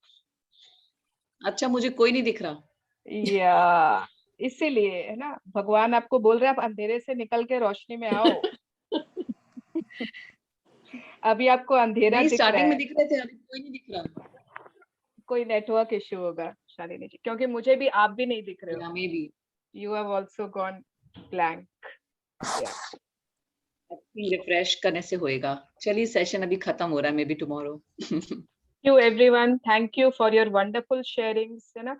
अच्छा मुझे कोई नहीं दिख रहा। या इसीलिए है ना, भगवान आपको बोल रहे हैं आप अंधेरे से निकल के रोशनी में आओ। अभी आपको अंधेरा नहीं दिख रहा स्टार्टिंग में है, दिख रहे थे, अभी कोई नहीं दिख रहा। कोई नेटवर्क इश्यू होगा शालिनी जी, क्योंकि मुझे भी आप भी नहीं दिख रहे हो। May be you have also gone blank. Refresh करने से होएगा। चलिए सेशन अभी खत्म हो रहा है, may be tomorrow. you everyone, thank you for your wonderful sharings, है ना।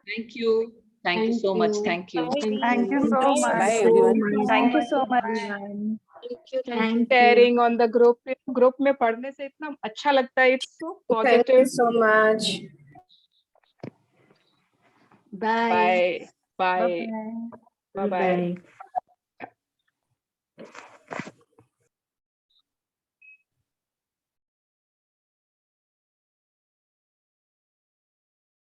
Thank you so much, thank you। Thank you so much. Bye everyone. Thank you so much. sharing on the group में पढ़ने से इतना अच्छा लगता है, it's so positive. Thank you so much. Bye. Bye. Bye. Bye.